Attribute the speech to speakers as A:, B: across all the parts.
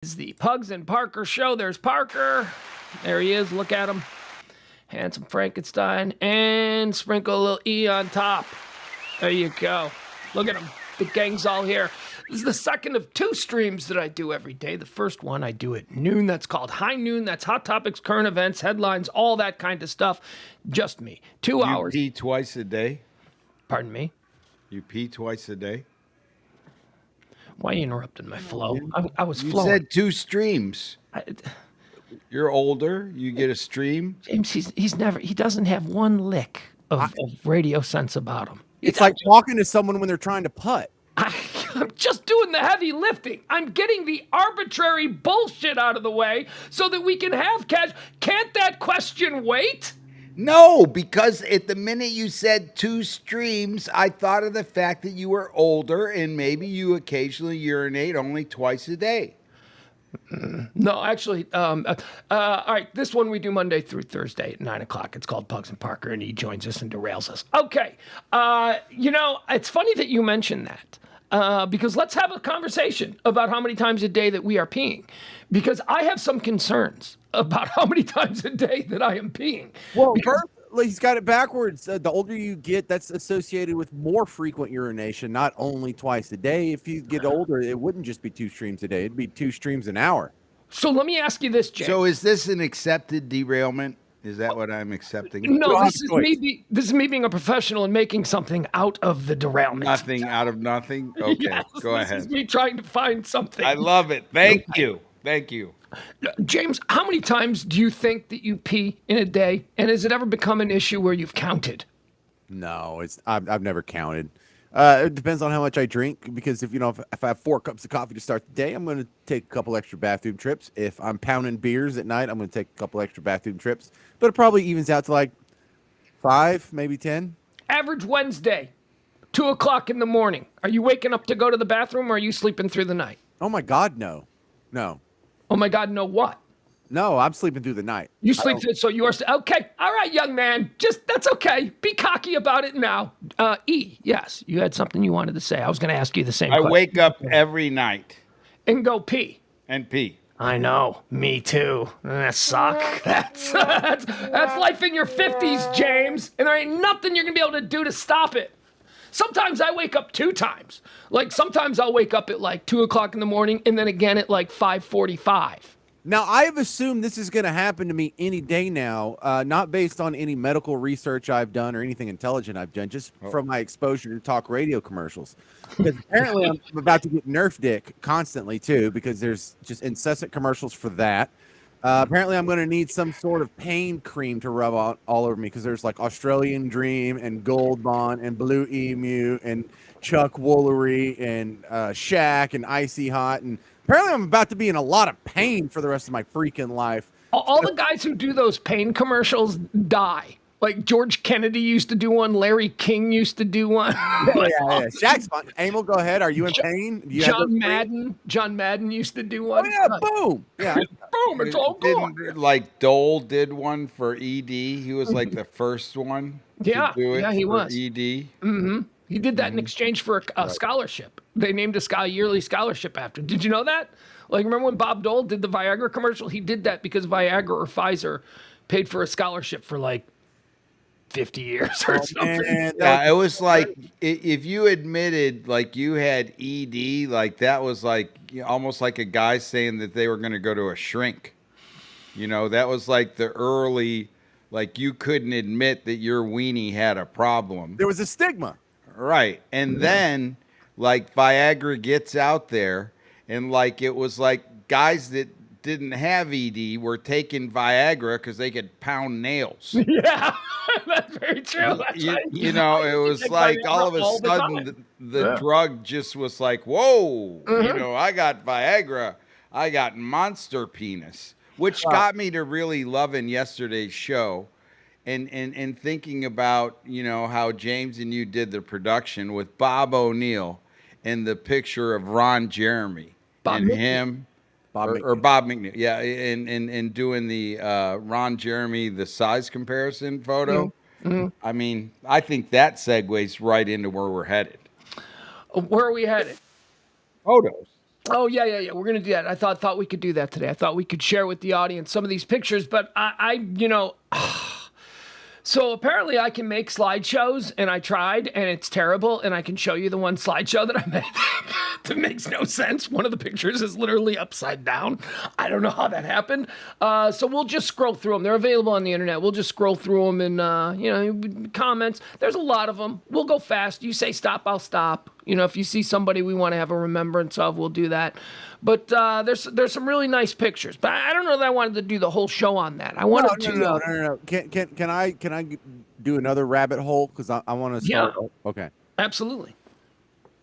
A: Is the Pugs and Parker show. There's Parker. There he is. Look at him. Handsome Frankenstein. And sprinkle a little E on top. There you go. Look at him. The gang's all here. This is the second of 2 streams that I do every day. The first one I do at noon. That's called High Noon. That's hot topics, current events, headlines, all that kind of stuff. Just me. 2 hours.
B: You pee twice a day?
A: Pardon me?
B: You pee twice a day?
A: Why are you interrupting my flow? I was
B: You
A: flowing.
B: said 2 streams. You're older. You get a stream.
A: James, he doesn't have one lick of radio sense about him.
C: It's like talking to someone when they're trying to putt.
A: I'm just doing the heavy lifting. I'm getting the arbitrary bullshit out of the way so that we can have cash. Can't that question wait?
B: No, because at the minute you said 2 streams, I thought of the fact that you were older and maybe you occasionally urinate only twice a day.
A: No, actually, all right, this one we do Monday through Thursday at 9 o'clock. It's called Pugs and Parker, and he joins us and derails us. Okay, it's funny that you mentioned that, because let's have a conversation about how many times a day that we are peeing, because I have some concerns about how many times a day that I am peeing.
C: Well, he's got it backwards. The older you get, that's associated with more frequent urination, not only twice a day. If you get older, it wouldn't just be 2 streams a day. It'd be 2 streams an hour.
A: So let me ask you this, James.
B: So is this an accepted derailment? Is that what I'm accepting?
A: No, this is me being a professional and making something out of the derailment.
B: Nothing out of nothing? Okay,
A: Yes,
B: go
A: this
B: ahead.
A: is me trying to find something.
B: I love it. Thank you. Thank you.
A: James, how many times do you think that you pee in a day? And has it ever become an issue where you've counted?
C: No, I've never counted. It depends on how much I drink, because if I have 4 cups of coffee to start the day, I'm going to take a couple extra bathroom trips. If I'm pounding beers at night, I'm going to take a couple extra bathroom trips. But it probably evens out to like 5, maybe 10.
A: Average Wednesday, 2 o'clock in the morning. Are you waking up to go to the bathroom, or are you sleeping through the night?
C: Oh my God, no.
A: Oh my God, no what?
C: No, I'm sleeping through the night.
A: You sleep through, so you are, okay. All right, young man, that's okay. Be cocky about it now. E, yes, you had something you wanted to say. I was going to ask you the same question.
B: I wake up every night.
A: And go pee.
B: And pee.
A: I know, me too. That suck. That's life in your 50s, James. And there ain't nothing you're going to be able to do to stop it. Sometimes I wake up 2 times. Like sometimes I'll wake up at like 2 o'clock in the morning and then again at like 5:45.
C: Now, I've assumed this is going to happen to me any day now, not based on any medical research I've done or anything intelligent I've done, just from my exposure to talk radio commercials. Because apparently I'm about to get Nerf dick constantly, too, because there's just incessant commercials for that. Apparently I'm going to need some sort of pain cream to rub all over me, because there's like Australian Dream and Gold Bond and Blue Emu and Chuck Woolery and Shaq and Icy Hot. And apparently I'm about to be in a lot of pain for the rest of my freaking life.
A: All the guys who do those pain commercials die. Like George Kennedy used to do one. Larry King used to do one.
C: Yeah. Shaq's fun. Emil, go ahead. Are you in pain?
A: John Madden used to do one.
C: Oh, yeah, boom. Yeah.
A: Boom, it's all gone.
B: Like Dole did one for ED. He was like the first one to do it
A: he
B: for
A: was.
B: ED.
A: Mm-hmm. He did that in exchange for a scholarship. They named a yearly scholarship after. Did you know that? Like, remember when Bob Dole did the Viagra commercial? He did that because Viagra or Pfizer paid for a scholarship for like 50 years or something.
B: Yeah, it was like if you admitted like you had ED, like that was like almost like a guy saying that they were going to go to a shrink. That was like the early, like you couldn't admit that your weenie had a problem.
C: There was a stigma.
B: Right. And then like Viagra gets out there and like it was like guys that didn't have ED were taking Viagra because they could pound nails.
A: Yeah, that's very true.
B: It was like all of a sudden the drug just was like, whoa, I got Viagra. I got monster penis, which got me to really loving yesterday's show and thinking about, how James and you did the production with Bob O'Neill and the picture of Ron Jeremy him. Bob McNeil, yeah, and doing the Ron Jeremy, the size comparison photo. Mm-hmm. I mean, I think that segues right into where we're headed.
A: Where are we headed?
B: Photos.
A: Oh, yeah. We're going to do that. I thought we could do that today. I thought we could share with the audience some of these pictures, but so apparently I can make slideshows, and I tried, and it's terrible, and I can show you the one slideshow that I made that makes no sense. One of the pictures is literally upside down. I don't know how that happened. So we'll just scroll through them. They're available on the internet. We'll just scroll through them and, comments. There's a lot of them. We'll go fast. You say stop, I'll stop. If you see somebody we want to have a remembrance of, we'll do that. But there's some really nice pictures. But I don't know that I wanted to do the whole show on that. I wanted to.
C: No. Can I do another rabbit hole? Because I want to start.
A: Yeah.
C: Okay.
A: Absolutely.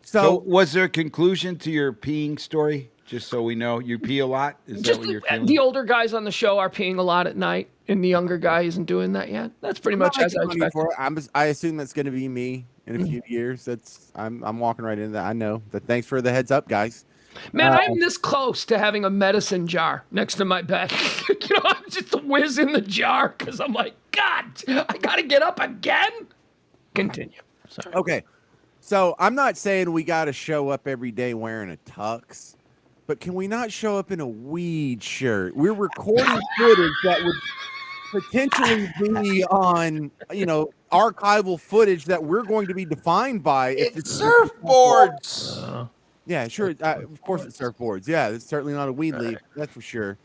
B: So was there a conclusion to your peeing story? Just so we know, you pee a lot? Is that what you're feeling?
A: The older guys on the show are peeing a lot at night, and the younger guy isn't doing that yet. That's pretty much as I expected.
C: I assume that's going to be me in a few years. I'm walking right into that. I know. But thanks for the heads up, guys.
A: Man, I'm this close to having a medicine jar next to my bed. I'm just a whiz in the jar because I'm like, God, I got to get up again. Continue. Sorry.
C: Okay. So I'm not saying we got to show up every day wearing a tux, but can we not show up in a weed shirt? We're recording footage that would potentially be on, archival footage that we're going to be defined by. If
B: it's surfboards.
C: Yeah, sure. Of course, it's surfboards. Yeah, it's certainly not a weed leaf. That's for sure.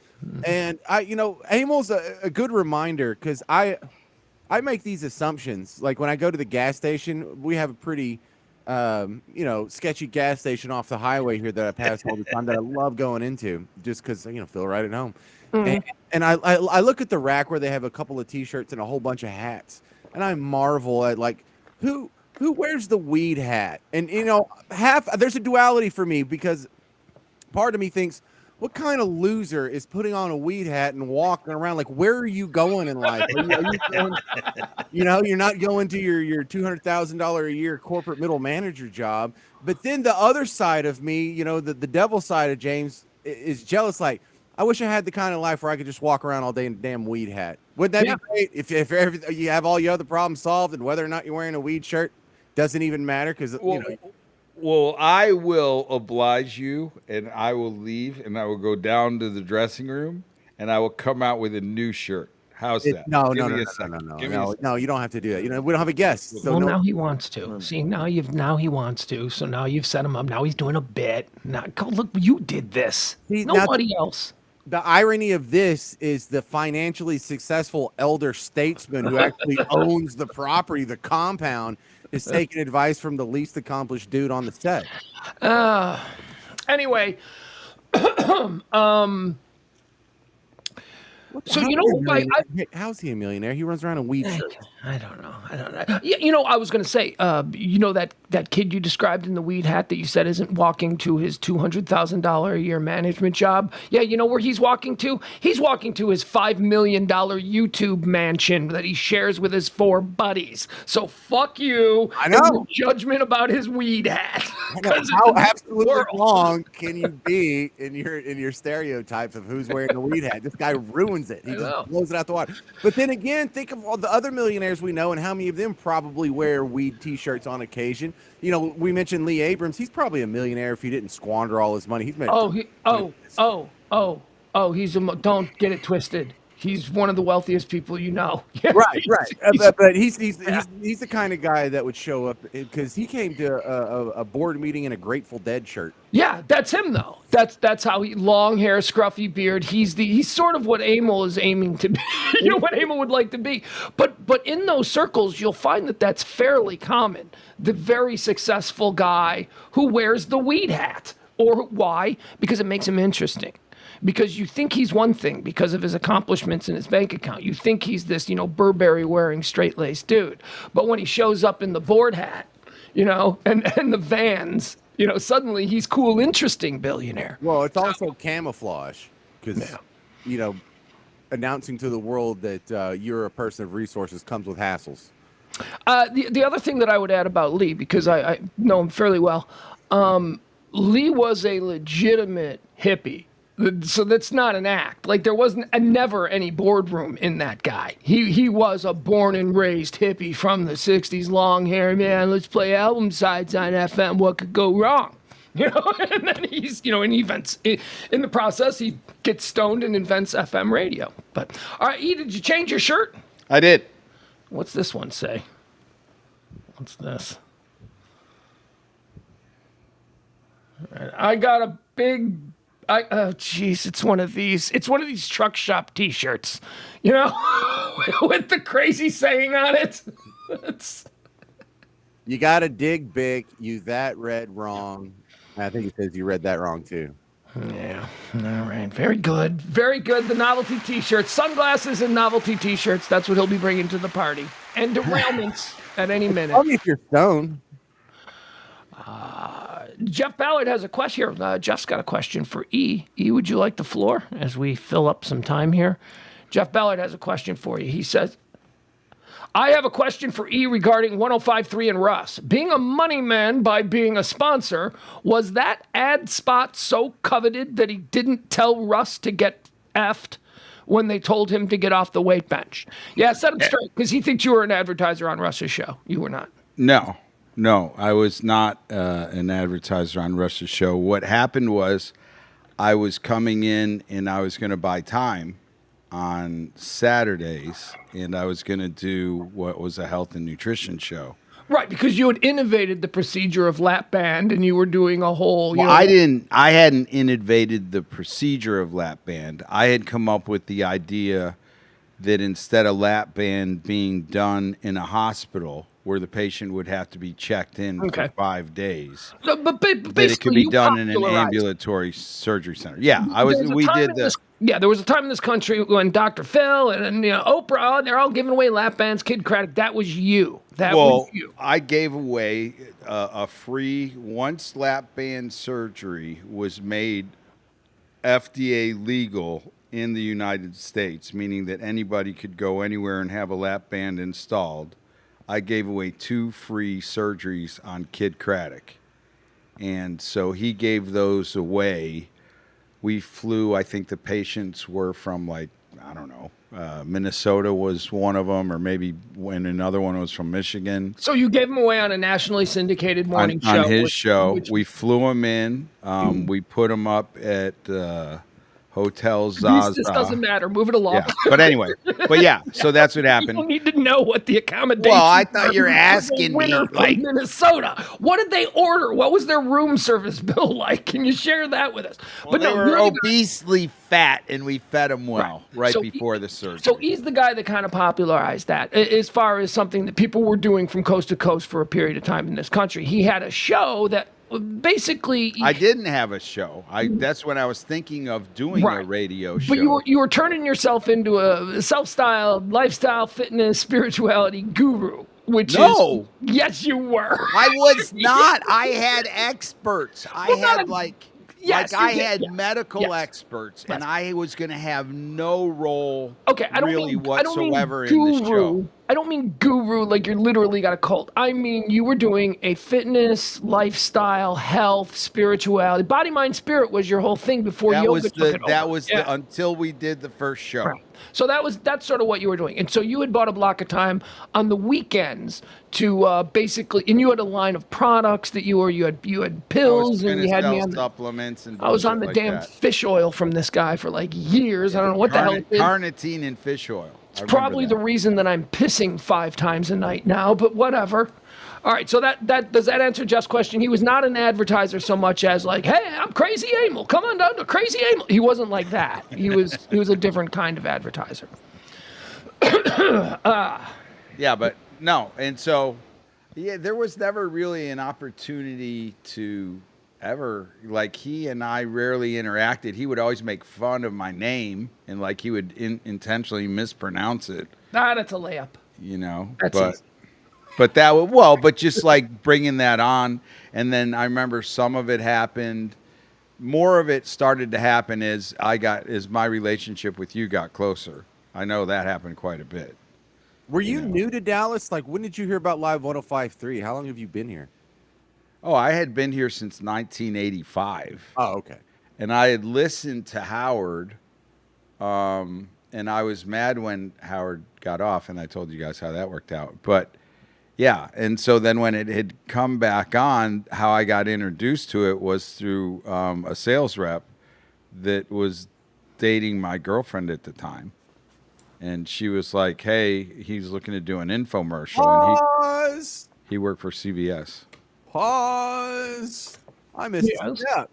C: And Emil's a good reminder because I make these assumptions. Like when I go to the gas station, we have a pretty, sketchy gas station off the highway here that I pass all the time that I love going into just because feel right at home. Mm-hmm. And I look at the rack where they have a couple of T-shirts and a whole bunch of hats, and I marvel at who wears the weed hat? And there's a duality for me because part of me thinks, what kind of loser is putting on a weed hat and walking around? Like, where are you going in life? Are you going, you're not going to your $200,000 a year corporate middle manager job. But then the other side of me, the devil side of James is jealous. Like, I wish I had the kind of life where I could just walk around all day in a damn weed hat. Wouldn't that be great? If you have all your other problems solved and whether or not you're wearing a weed shirt doesn't even matter because
B: Well, I will oblige you, and I will leave, and I will go down to the dressing room, and I will come out with a new shirt. How's that?
C: No, you don't have to do that. We don't have a guest.
A: So now he wants to. See, now he wants to. So now you've set him up. Now he's doing a bit. Now go look, you did this. See, nobody else.
C: The irony of this is the financially successful elder statesman who actually owns the property, the compound, is taking advice from the least accomplished dude on the set.
A: Anyway, so
C: how's he a millionaire? He runs around in weed shirts.
A: I don't know. Yeah, I was going to say, that kid you described in the weed hat that you said isn't walking to his $200,000 a year management job. Yeah, you know where he's walking to? He's walking to his $5 million YouTube mansion that he shares with his 4 buddies. So fuck you.
C: I know.
A: Judgment about his weed hat.
C: How absolutely wrong can you be in your stereotypes of who's wearing a weed hat? This guy ruins it. He just blows it out the water. But then again, think of all the other millionaires we know and how many of them probably wear weed T-shirts on occasion. We mentioned Lee Abrams. He's probably a millionaire if he didn't squander all his money. He's made
A: he's don't get it twisted. He's one of the wealthiest people you know.
C: Right. But he's the kind of guy that would show up because he came to a board meeting in a Grateful Dead shirt.
A: Yeah, that's him though. That's how he, long hair, scruffy beard. He's sort of what Emil is aiming to be. What Emil would like to be. But in those circles, you'll find that that's fairly common. The very successful guy who wears the weed hat. Or why? Because it makes him interesting. Because you think he's one thing because of his accomplishments in his bank account. You think he's this, Burberry wearing straight-laced dude. But when he shows up in the board hat, and the Vans, suddenly he's cool, interesting billionaire.
C: Well, it's also camouflage because, announcing to the world that you're a person of resources comes with hassles.
A: The other thing that I would add about Lee, because I know him fairly well, Lee was a legitimate hippie. So that's not an act. Like there wasn't never any boardroom in that guy. He was a born and raised hippie from the 60s, long hair, man. Let's play album sides on FM. What could go wrong? And then he's, and he invents, in the process, he gets stoned and invents FM radio. But, all right, E, did you change your shirt?
B: I did.
A: What's this one say? What's this? All right, I got a big, it's one of these. It's one of these truck shop T-shirts, with the crazy saying on it.
C: You got to dig big. You that read wrong. I think it says you read that wrong too.
A: Yeah. All right. Very good. Very good. The novelty T-shirts, sunglasses and novelty T-shirts. That's what he'll be bringing to the party. And derailments at any minute.
C: Tell me if you're stoned.
A: Jeff Ballard has a question here. Jeff's got a question for E. E, would you like the floor as we fill up some time here? Jeff Ballard has a question for you. He says, I have a question for E regarding 105.3 and Russ. Being a money man by being a sponsor, was that ad spot so coveted that he didn't tell Russ to get effed when they told him to get off the weight bench? Yeah, set him straight, because he thinks you were an advertiser on Russ's show. You were not.
B: No, I was not an advertiser on Russ's show. What happened was I was coming in and I was going to buy time on Saturdays, and I was going to do what was a health and nutrition show.
A: Right, because you had innovated the procedure of lap band, and you were doing a whole.
B: I hadn't innovated the procedure of lap band. I had come up with the idea that instead of lap band being done in a hospital where the patient would have to be checked in for 5 days,
A: so, but
B: that it could be done in an ambulatory surgery center. Yeah, there was a time in this country when Dr. Phil and Oprah, they're all giving away lap bands. Kid Craddock, that was you. Was you. I gave away a free, once lap band surgery was made FDA legal in the United States, meaning that anybody could go anywhere and have a lap band installed. I gave away 2 free surgeries on Kid Craddock. And so he gave those away. We flew, I think the patients were from Minnesota was one of them, or maybe when another one was from Michigan.
A: So you gave them away on a nationally syndicated morning show.
B: On his show. We flew them in. We put them up at Hotel Zaza.
A: This doesn't matter. Move it along.
B: Yeah. But anyway, so that's what happened.
A: You need to know what the accommodation.
B: Well, I thought you were asking me, like
A: Minnesota. What did they order? What was their room service bill like? Can you share that with us?
B: Well, they were obesely fat, and we fed them well before the surgery.
A: So he's the guy that kind of popularized that, as far as something that people were doing from coast to coast for a period of time in this country. He had a show that. Basically,
B: I didn't have a show. That's when I was thinking of doing a radio show.
A: But you were turning yourself into a self-styled lifestyle, fitness, spirituality guru. Yes, you were.
B: I was not. I had experts. I had medical experts, and I was going to have no role whatsoever in the show.
A: I don't mean guru like you're literally got a cult. I mean you were doing a fitness, lifestyle, health, spirituality. Body, mind, spirit was your whole thing before yoga took it over.
B: Until we did the first show.
A: Right. So that's sort of what you were doing. And so you had bought a block of time on the weekends to basically, and you had a line of products that you had pills, and you had me on
B: supplements, and
A: I was on the damn fish oil from this guy for like years. I don't know what the hell it is.
B: Carnitine and fish oil.
A: It's probably the reason that I'm pissing 5 times a night now, but whatever. All right, so that does that answer Jeff's question? He was not an advertiser so much as like, hey, I'm Crazy Emil. Come on down to Crazy Emil. He wasn't like that. He was a different kind of advertiser.
B: Yeah, but no. And so, there was never really an opportunity to ever, like, he and I rarely interacted. He would always make fun of my name, and like he would intentionally mispronounce it.
A: That's a layup.
B: That's easy. But just like bringing that on, and then I remember some of it happened. More of it started to happen as my relationship with you got closer. I know that happened quite a bit.
C: Were you new to Dallas? Like, when did you hear about Live 105.3? How long have you been here?
B: Oh, I had been here since 1985.
C: Oh, okay.
B: And I had listened to Howard, and I was mad when Howard got off, and I told you guys how that worked out. But Yeah, and so then when it had come back on, how I got introduced to it was through a sales rep that was dating my girlfriend at the time, and she was like, "Hey, he's looking to do an infomercial," and
C: Pause.
B: he worked for CBS.
C: Pause. I missed a
A: Yes.
C: step.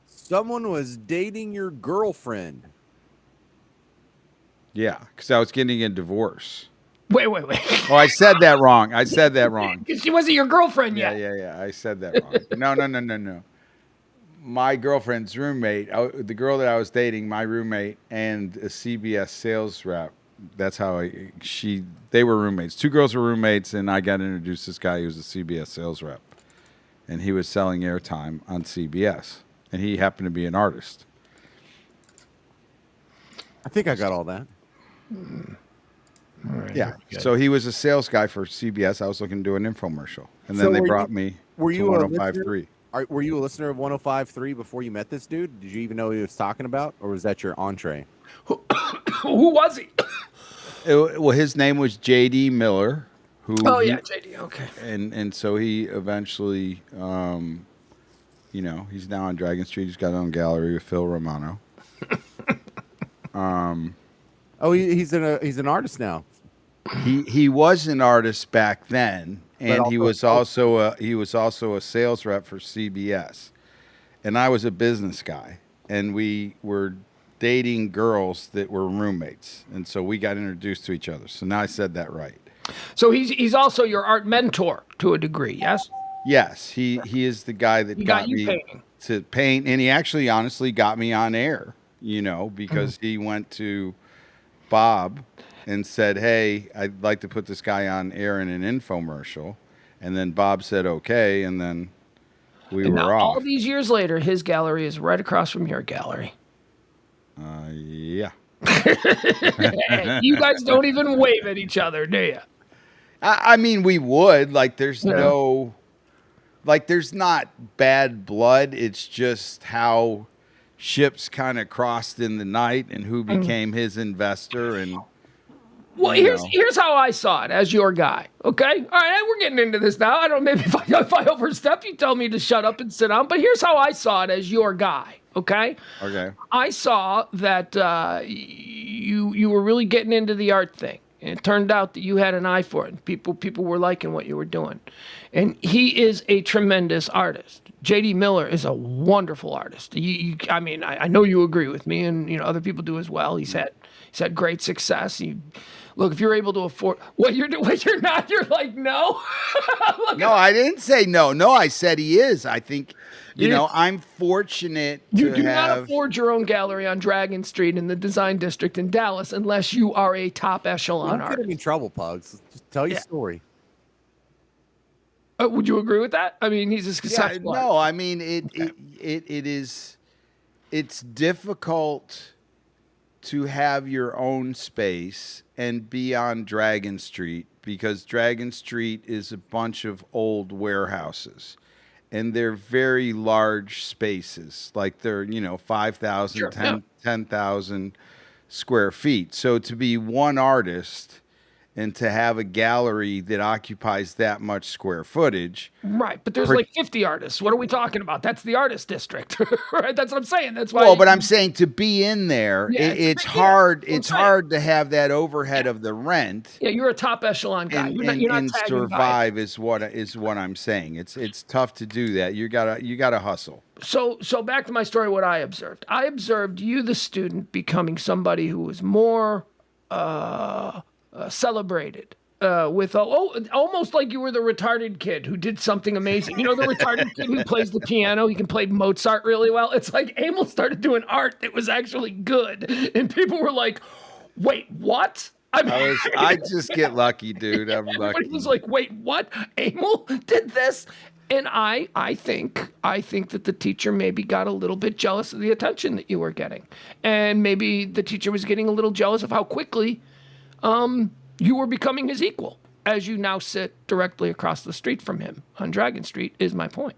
C: Someone was dating your girlfriend.
B: Yeah, because I was getting a divorce.
A: Wait.
B: Oh, I said that wrong. I said that wrong.
A: Because she wasn't your girlfriend yet.
B: Yeah. I said that wrong. No. My girlfriend's roommate, the girl that I was dating, my roommate, and a CBS sales rep. That's how they were roommates. Two girls were roommates, and I got introduced to this guy who was a CBS sales rep. And he was selling airtime on CBS. And he happened to be an artist.
C: I think I got all that.
A: All right,
B: Yeah. So he was a sales guy for CBS. I was looking to do an infomercial. And then they brought me to 105.3.
C: Were you a listener of 105.3 before you met this dude? Did you even know what he was talking about? Or was that your entree?
A: Who was he?
B: Well, his name was J.D. Miller.
A: JD. Okay.
B: And so he eventually, he's now on Dragon Street. He's got his own gallery with Phil Romano.
C: He's an artist now.
B: He was an artist back then, and he was also a sales rep for CBS. And I was a business guy, and we were dating girls that were roommates, and so we got introduced to each other. So now I said that right.
A: So he's also your art mentor to a degree, yes?
B: Yes, he is the guy that got me
A: painting.
B: to paint, and he actually honestly got me on air, because he went to Bob and said, "Hey, I'd like to put this guy on air in an infomercial," and then Bob said, "Okay," and then we were off.
A: All these years later, his gallery is right across from your gallery.
B: Yeah.
A: You guys don't even wave at each other, do you?
B: I mean, we would. There's not bad blood. It's just how ships kind of crossed in the night and who became his investor. And
A: well, here's how I saw it as your guy. Okay, all right, we're getting into this now. I don't know, maybe if I overstep, you tell me to shut up and sit down. But here's how I saw it as your guy. Okay. I saw that you were really getting into the art thing. And it turned out that you had an eye for it. People were liking what you were doing. And he is a tremendous artist. J.D. Miller is a wonderful artist. I know you agree with me, and other people do as well. He's had great success. Look, if you're able to afford what you're not, you're like, no.
B: No, I didn't say no. No, I said he is. I think, I'm fortunate
A: you do not afford your own gallery on Dragon Street in the Design District in Dallas unless you are a top echelon artist.
C: Don't get in trouble, Pugs. Just tell your story.
A: Would you agree with that? I mean, he's a successful artist.
B: No, I mean, it's difficult to have your own space and be on Dragon Street because Dragon Street is a bunch of old warehouses. And they're very large spaces, like they're 5,000, 10,000 square feet. So to be one artist and to have a gallery that occupies that much square footage.
A: Right, but there's like 50 artists. What are we talking about? That's the artist district, right? That's what I'm saying. That's why.
B: Well, but I'm saying to be in there, it's hard. It's hard to have that overhead of the rent.
A: Yeah, you're a top echelon guy. You're not
B: survive is what I'm saying. It's tough to do that. You gotta hustle.
A: So back to my story. What I observed you, the student, becoming somebody who was more celebrated. With almost like you were the retarded kid who did something amazing. The retarded kid who plays the piano, he can play Mozart really well. It's like Emil started doing art that was actually good, and people were like, "Wait, what?"
B: I just get lucky, dude. I'm lucky.
A: Everybody was like, "Wait, what? Emil did this?" And I think that the teacher maybe got a little bit jealous of the attention that you were getting, and maybe the teacher was getting a little jealous of how quickly you were becoming his equal as you now sit directly across the street from him on Dragon Street, is my point.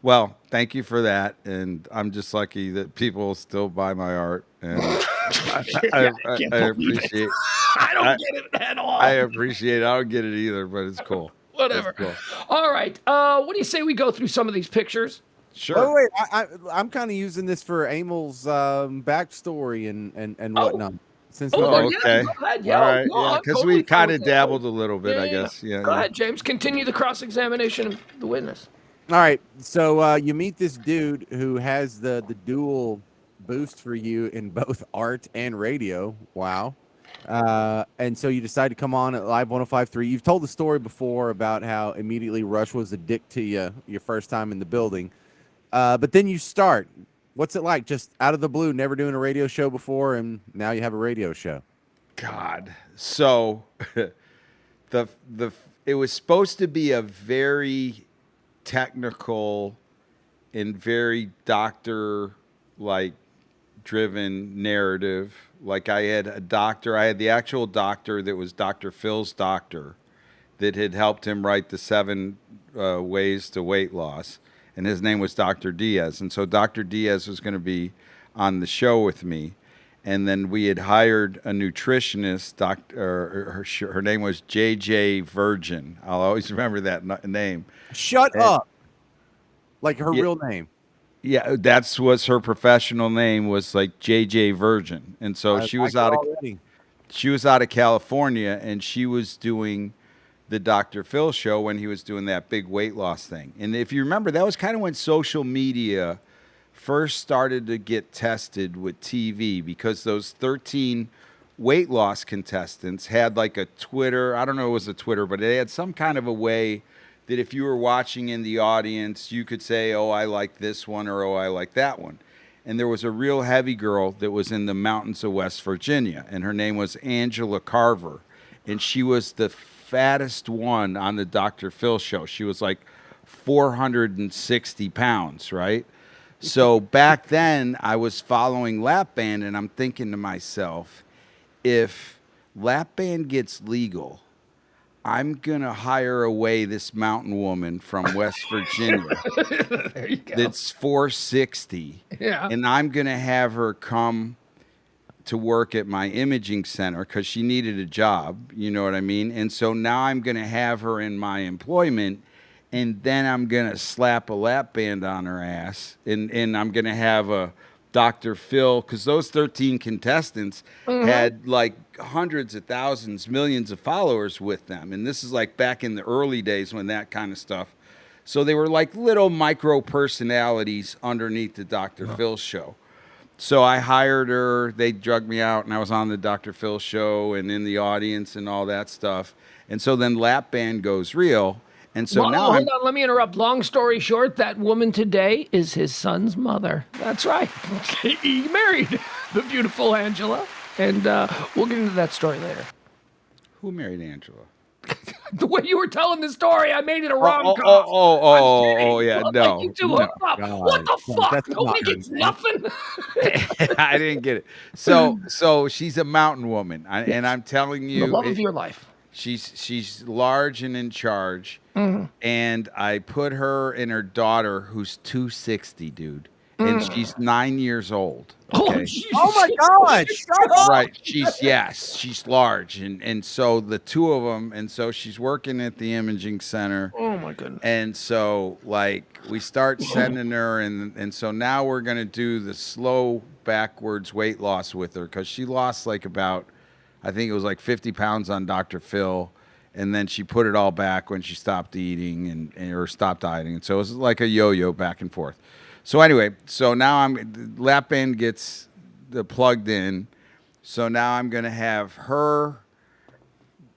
B: Well, thank you for that. And I'm just lucky that people still buy my art. And
A: I can't
B: I
A: believe
B: appreciate.
A: it. I don't get it at all.
B: I appreciate. I don't get it either, but it's cool.
A: Whatever.
B: Cool.
A: All right. What do you say we go through some of these pictures?
B: Sure.
C: Wait, I'm kind of using this for Amel's backstory and whatnot. Since we've already,
B: okay.
A: Go ahead.
B: All right.
A: No,
B: Yeah,
A: I'm
B: because
A: totally
B: we
A: fine
B: kind
A: with
B: of
A: that.
B: dabbled a little bit, I guess. Yeah.
A: Go ahead, James. Continue the cross-examination of the witness.
C: all right. So you meet this dude who has the dual boost for you in both art and radio. Wow. And so you decide to come on at Live 105.3. You've told the story before about how immediately Rush was a dick to you your first time in the building. But then you start. What's it like? Just out of the blue, never doing a radio show before, and now you have a radio show.
B: God. So it was supposed to be a very technical and very doctor like driven narrative. Like I had the actual doctor that was Dr. Phil's doctor that had helped him write the 7 ways to weight loss. And his name was Dr. Diaz. And so Dr. Diaz was going to be on the show with me. And then we had hired a nutritionist, her name was JJ Virgin. I'll always remember that name.
C: Shut up. Like her real name.
B: Yeah, that's was her professional name was like JJ Virgin. And so she was out of California, and she was doing the Dr. Phil show when he was doing that big weight loss thing. And if you remember, that was kind of when social media first started to get tested with TV, because those 13 weight loss contestants had like a Twitter. I don't know if it was a Twitter, but they had some kind of a way that if you were watching in the audience, you could say, oh, I like this one, or oh, I like that one. And there was a real heavy girl that was in the mountains of West Virginia, and her name was Angela Carver. And she was the fattest one on the Dr. Phil show. She was like 460 pounds, right? So back then I was following lap band, and I'm thinking to myself, if lap band gets legal, I'm going to hire away this mountain woman from West Virginia
A: There you go.
B: that's 460.
A: Yeah.
B: And I'm going to have her come to work at my imaging center because she needed a job. You know what I mean? And so now I'm going to have her in my employment, and then I'm going to slap a lap band on her ass, and I'm going to have a Dr. Phil, because those 13 contestants had like hundreds of thousands, millions of followers with them. And this is like back in the early days when that kind of stuff. So they were like little micro personalities underneath the Dr. Phil show. So I hired her, they drugged me out, and I was on the Dr. Phil show and in the audience and all that stuff. And so then lap band goes real. And so now
A: hold on, let me interrupt. Long story short, that woman today is his son's mother. That's right. He married the beautiful Angela, and we'll get into that story later.
B: Who married Angela?
A: The way you were telling the story, I made it a rom-com.
B: Yeah,
A: Like
B: no.
A: you two hooked up. What the fuck?
C: That's
A: Nobody
C: not
A: gets
C: good.
A: nothing.
B: I didn't get it. So she's a mountain woman, and I'm telling you,
A: The love of your life.
B: she's large and in charge. And I put her and her daughter, who's 260, dude, and she's 9 years old. Okay?
C: Oh my God! Shut up!
B: Right. She's large. And so the two of them, and so she's working at the imaging center.
A: Oh my goodness.
B: And so like we start sending her, and so now we're going to do the slow backwards weight loss with her, because she lost like about, I think it was like 50 pounds on Dr. Phil. And then she put it all back when she stopped eating or stopped dieting. And so it was like a yo-yo back and forth. So anyway, so now lap band gets plugged in. So now I'm going to have her,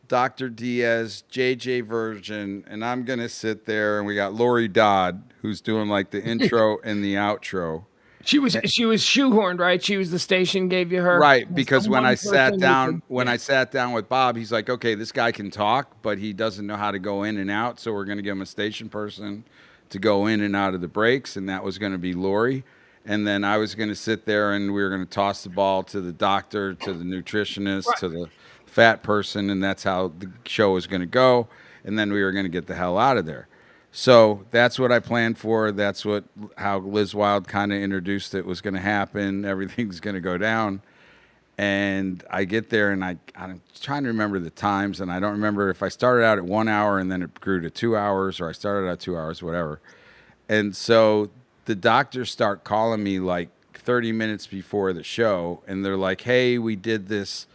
B: Dr. Diaz, JJ Virgin, and I'm going to sit there, and we got Lori Dodd, who's doing like the intro and the outro.
A: She was shoehorned, right? She was the station gave you her.
B: Right, because when I sat down with Bob, he's like, okay, this guy can talk, but he doesn't know how to go in and out, so we're going to give him a station person to go in and out of the breaks, and that was going to be Lori. And then I was going to sit there, and we were going to toss the ball to the doctor, to the nutritionist, to the fat person, and that's how the show was going to go. And then we were going to get the hell out of there. So that's what I planned for. That's how Liz Wild kind of introduced it was going to happen. Everything's going to go down. And I get there, and I'm trying to remember the times, and I don't remember if I started out at 1 hour and then it grew to 2 hours, or I started out 2 hours, whatever. And so the doctors start calling me like 30 minutes before the show, and they're like, "Hey, we did this,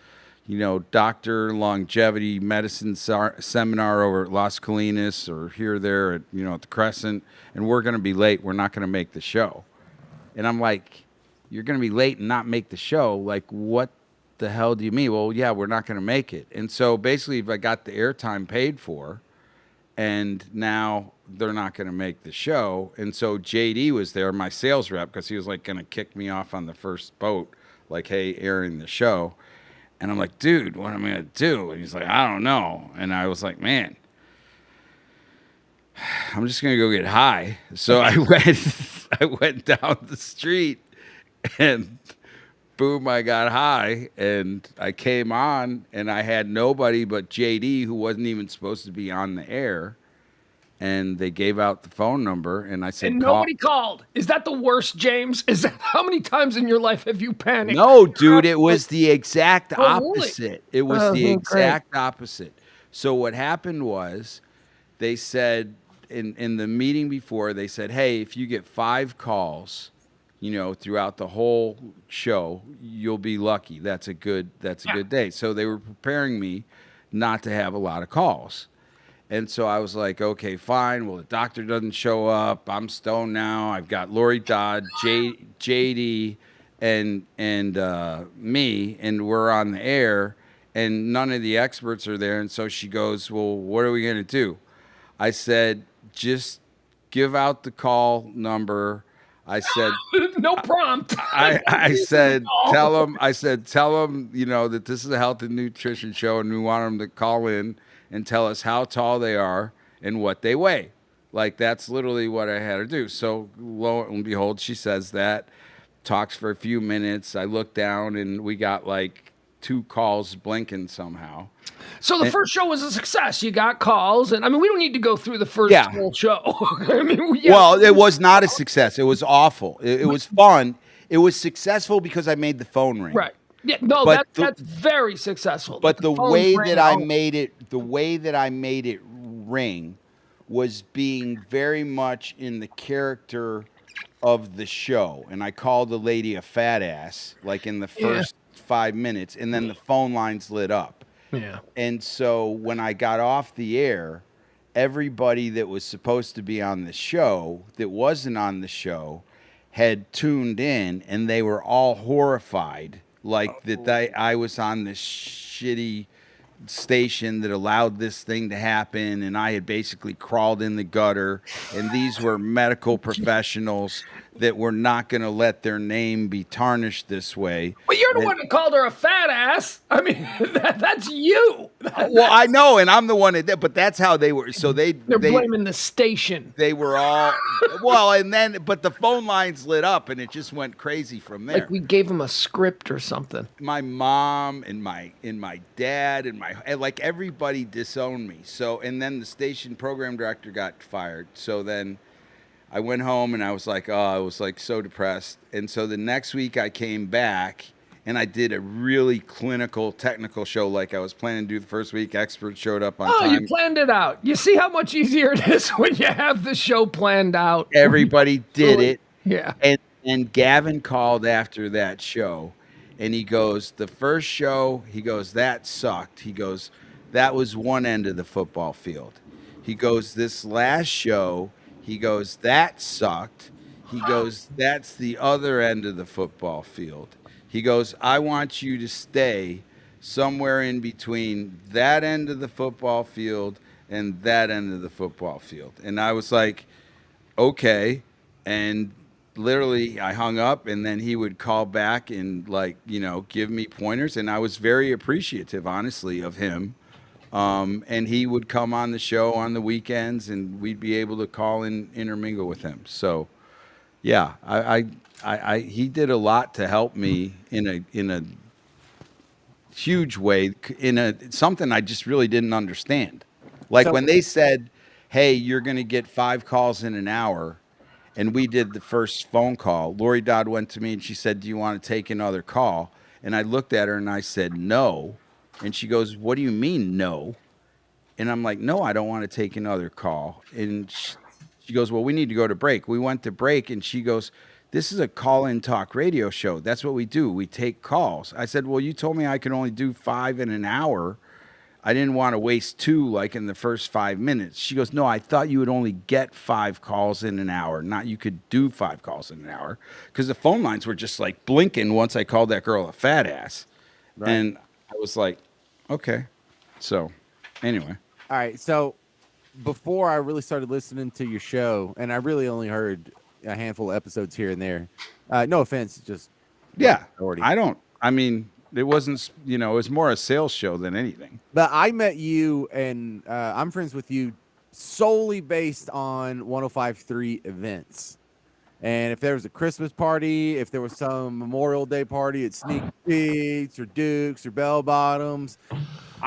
B: doctor longevity medicine seminar over at Las Colinas or here, there at, at the Crescent, and we're going to be late. We're not going to make the show." And I'm like, "You're going to be late and not make the show? Like, what the hell do you mean?" "Well, yeah, we're not going to make it." And so basically, if I got the airtime paid for, and now they're not going to make the show. And so JD was there, my sales rep, because he was like going to kick me off on the first boat, like, "Hey, airing the show." And I'm like, "Dude, what am I going to do?" And he's like, "I don't know." And I was like, "Man, I'm just going to go get high." So I went down the street, and boom, I got high, and I came on, and I had nobody but JD, who wasn't even supposed to be on the air. And they gave out the phone number, and I said,
A: and nobody called. Is that the worst, James? Is that how many times in your life have you panicked?
B: No, dude, it was the exact opposite.
A: Really?
B: It was the exact opposite. So what happened was, they said in the meeting before, they said, "Hey, if you get 5 calls, throughout the whole show, you'll be lucky. That's a good day." So they were preparing me not to have a lot of calls. And so I was like, "Okay, fine. Well, the doctor doesn't show up. I'm stoned now. I've got Lori Dodd, JD, and me, and we're on the air, and none of the experts are there." And so she goes, "Well, what are we going to do?" I said, "Just give out the call number." I said,
A: no prompt.
B: I said, tell them, that this is a health and nutrition show, and we want them to call in and tell us how tall they are and what they weigh. Like, that's literally what I had her do. So lo and behold, she says that, talks for a few minutes. I look down, and we got like 2 calls blinking somehow.
A: So the first show was a success. You got calls, and I mean, we don't need to go through the first whole show. I mean,
B: well, it was not a success. It was awful. It was fun. It was successful because I made the phone ring.
A: Right. Yeah. No, that's very successful.
B: But the way that I made it ring was being very much in the character of the show, and I called the lady a fat ass, like in the first 5 minutes, and then the phone lines lit up.
A: Yeah.
B: And so when I got off the air, everybody that was supposed to be on the show that wasn't on the show had tuned in, and they were all horrified, like that I was on this shitty station that allowed this thing to happen, and I had basically crawled in the gutter, and these were medical professionals that were not going to let their name be tarnished this way.
A: But you're the one that called her a fat ass. I mean, that's you.
B: Well, I know, and I'm the one that did, but that's how they were. So they're
A: blaming the station.
B: They were all but the phone lines lit up, and it just went crazy from there.
A: Like we gave them a script or something.
B: My mom and my dad and like everybody disowned me. So, and then the station program director got fired. So then I went home, and I was like, I was like so depressed. And so the next week I came back, and I did a really clinical, technical show like I was planning to do the first week. Experts showed up on time.
A: Oh, you planned it out. You see how much easier it is when you have the show planned out.
B: Everybody did it.
A: Yeah.
B: And Gavin called after that show, and he goes, the first show, he goes, that sucked. He goes, that was one end of the football field. He goes, this last show, he goes, that sucked. He goes, that's the other end of the football field. He goes, I want you to stay somewhere in between that end of the football field and that end of the football field. And I was like, okay. And literally I hung up, and then he would call back and give me pointers. And I was very appreciative, honestly, of him. And he would come on the show on the weekends, and we'd be able to call and intermingle with him. So, yeah, he did a lot to help me in a huge way, in something I just really didn't understand. Like when they said, hey, you're going to get 5 calls in an hour. And we did the first phone call. Lori Dodd went to me and she said, do you want to take another call? And I looked at her and I said, no. And she goes, what do you mean, no? And I'm like, no, I don't want to take another call. And she goes, well, we need to go to break. We went to break and she goes, this is a call-in talk radio show. That's what we do. We take calls. I said, well, you told me I could only do 5 in an hour. I didn't want to waste 2 like in the first 5 minutes. She goes, no, I thought you would only get 5 calls in an hour, not you could do 5 calls in an hour. Because the phone lines were just like blinking once I called that girl a fat ass. Right. And I was like, okay. So anyway.
C: All right. So before I really started listening to your show, and I really only heard a handful of episodes here and there. No offense, just
B: yeah. I mean, it wasn't, it was more a sales show than anything.
C: But I met you, and I'm friends with you solely based on 105.3 events. And if there was a Christmas party, if there was some Memorial Day party at Sneak Peeks or Duke's or Bell Bottoms,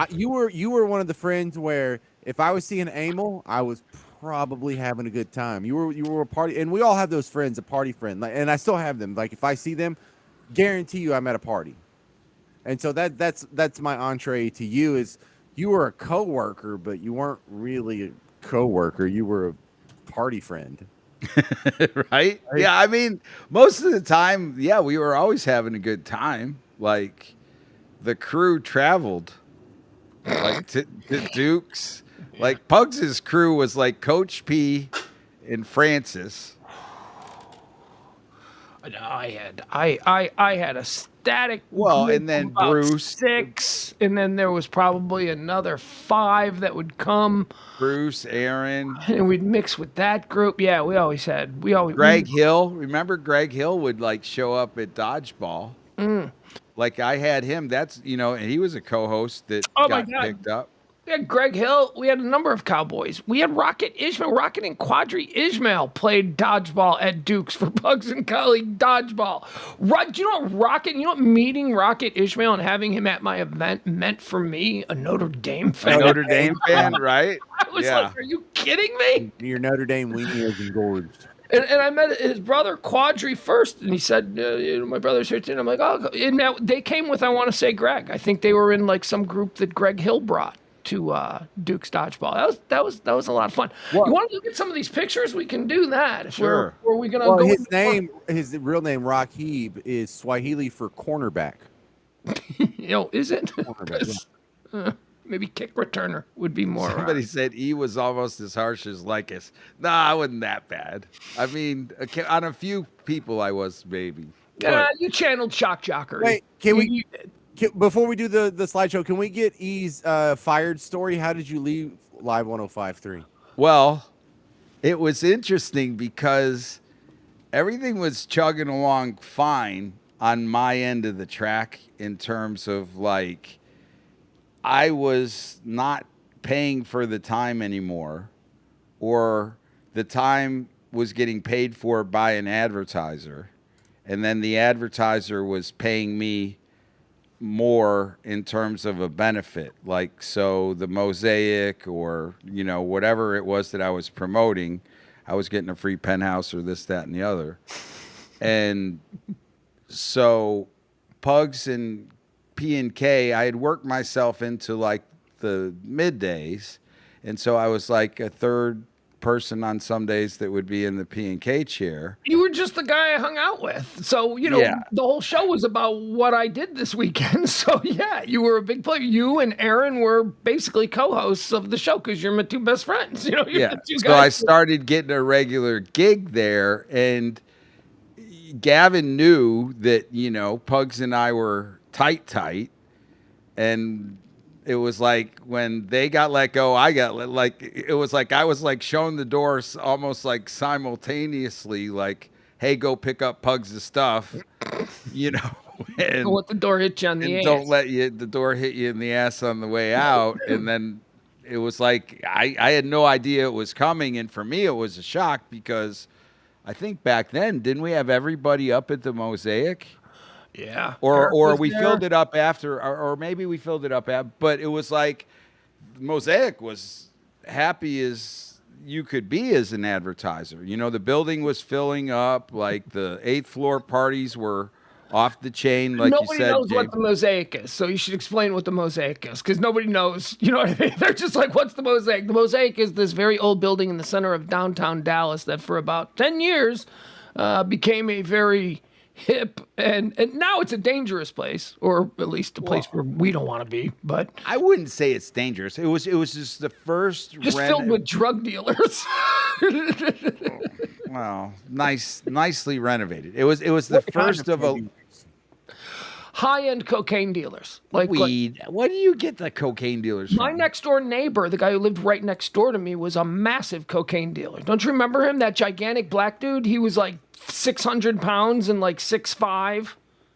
C: you were one of the friends where if I was seeing Emil, I was probably having a good time. You were a party, and we all have those friends, a party friend, like, and I still have them. Like if I see them, guarantee you I'm at a party. And so that's my entree to you is you were a coworker, but you weren't really a coworker. You were a party friend.
B: Right? Yeah, I mean, most of the time, yeah, we were always having a good time. Like the crew traveled like to Duke's. Like Pugs' crew was like Coach P and Francis.
A: I had a static.
B: Well, and then Bruce
A: 6, and then there was probably another 5 that would come.
B: Bruce, Aaron,
A: and we'd mix with that group. Yeah, we always
B: Greg Hill. Remember, Greg Hill would like show up at Dodgeball. Like I had him. That's and he was a co-host that got picked up.
A: We had Greg Hill. We had a number of Cowboys. We had Rocket Ishmael. Rocket and Quadri Ishmael played dodgeball at Duke's for Pugs and Colleague Dodgeball. Do you know what Rocket? You know what meeting Rocket Ishmael and having him at my event meant for me? A Notre Dame fan.
B: A Notre Dame fan, right?
A: I was like, are you kidding me?
C: Your Notre Dame weenie is engorged.
A: And I met his brother Quadri first, and he said, my brother's here too. And I'm like, oh, and now they came with, I want to say, Greg. I think they were in like some group that Greg Hill brought to Duke's Dodgeball. That was a lot of fun.
C: What?
A: You want to look at some of these pictures? We can do that.
B: Sure.
A: Were we gonna go?
C: His real name, Rakib, is Swahili for cornerback.
A: Is it? Maybe kick returner would be more.
B: Somebody said E was almost as harsh as Lycus. Nah, I wasn't that bad. I mean, on a few people I was maybe.
A: Yeah, you channeled shock jockery.
C: Wait, before we do the slideshow, can we get E's fired story? How did you leave Live 105.3?
B: Well, it was interesting because everything was chugging along fine on my end of the track in terms of like I was not paying for the time anymore, or the time was getting paid for by an advertiser, and then the advertiser was paying me more in terms of a benefit, like so the Mosaic or whatever it was that I was promoting, I was getting a free penthouse or this, that, and the other. And so Pugs and P&K, I had worked myself into like the middays, and so I was like a third person on some days that would be in the P&K chair.
A: You were just the guy I hung out with. So, the whole show was about what I did this weekend. So, yeah, you were a big player. You and Aaron were basically co-hosts of the show because you're my 2 best friends. You're the 2
B: so I started getting a regular gig there, and Gavin knew that, Pugs and I were tight, and it was like when they got let go, I got like it was like I was like showing the doors almost like simultaneously, like, hey, go pick up Pugs' stuff, and
A: don't let the door hit you on the ass.
B: Don't let the door hit you in the ass on the way out. And then it was like I had no idea it was coming, and for me it was a shock because I think back then didn't we have everybody up at the Mosaic?
A: Yeah.
B: Or we filled it up after, or maybe we filled it up but it was like Mosaic was happy as, you could be as an advertiser. You know, the building was filling up, like the 8th floor parties were off the chain, like
A: Nobody
B: you said,
A: knows
B: James.
A: what the mosaic is, so you should explain what the mosaic is, because nobody knows. You know what I mean? They're just like, what's the mosaic? The mosaic is this very old building in the center of downtown Dallas that for about 10 years became a very hip, and now it's a dangerous place, or at least a place where we don't want to be. But
B: I wouldn't say it's dangerous. It was just the first
A: filled with drug dealers.
B: Well, nicely renovated. It was the first of a
A: high-end cocaine dealers, like
B: weed. What do you get the cocaine dealers from?
A: My next door neighbor, the guy who lived right next door to me, was a massive cocaine dealer. Don't you remember him? That gigantic black dude. He was like 600 pounds and like 6'5".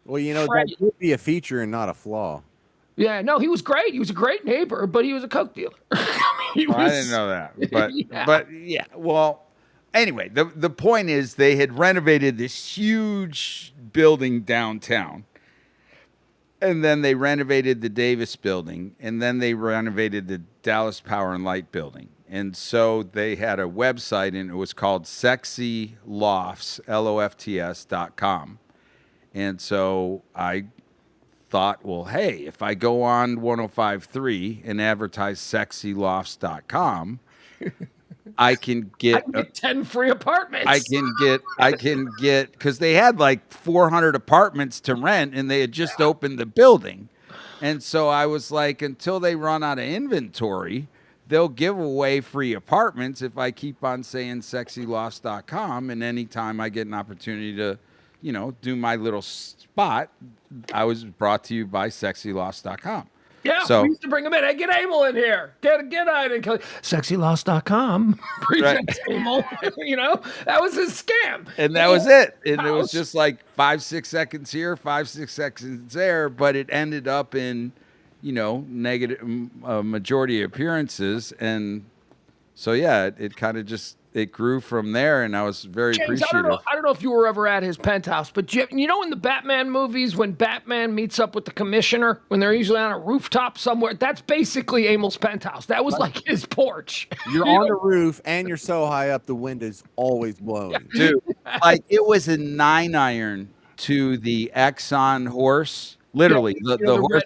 C: Well, you know, that would be a feature and not a flaw.
A: Yeah, no, he was great. He was a great neighbor, but he was a coke dealer.
B: I didn't know that, but yeah. Well, anyway, the point is they had renovated this huge building downtown. And then they renovated the Davis building, and then they renovated the Dallas Power and Light building. And so they had a website, and it was called Sexy Lofts, LOFTS.com. And so I thought, well, hey, if I go on 105.3 and advertise sexylofts.com, I can get
A: 10 free apartments.
B: I can get, because they had like 400 apartments to rent and they had just opened the building. And so I was like, until they run out of inventory, they'll give away free apartments if I keep on saying sexylofts.com. And anytime I get an opportunity to, you know, do my little spot, I was brought to you by sexylofts.com.
A: Yeah,
B: so,
A: we used to bring him in. Hey, get Emil in here. Get on in. Sexylost.com. Presents Emil. You know, that was his scam.
B: And that was it. And it was just like 5-6 seconds here, 5-6 seconds there. But it ended up in, you know, negative majority appearances. And so, yeah, it kind of just, it grew from there, and I was very appreciative.
A: I don't know if you were ever at his penthouse, but you know in the Batman movies when Batman meets up with the commissioner, when they're usually on a rooftop somewhere, that's basically Emil's penthouse. That was like his porch.
C: You're on the roof, and you're so high up, the wind is always blowing.
B: Yeah. Dude, like it was a 9-iron to the Exxon horse. Literally, the horse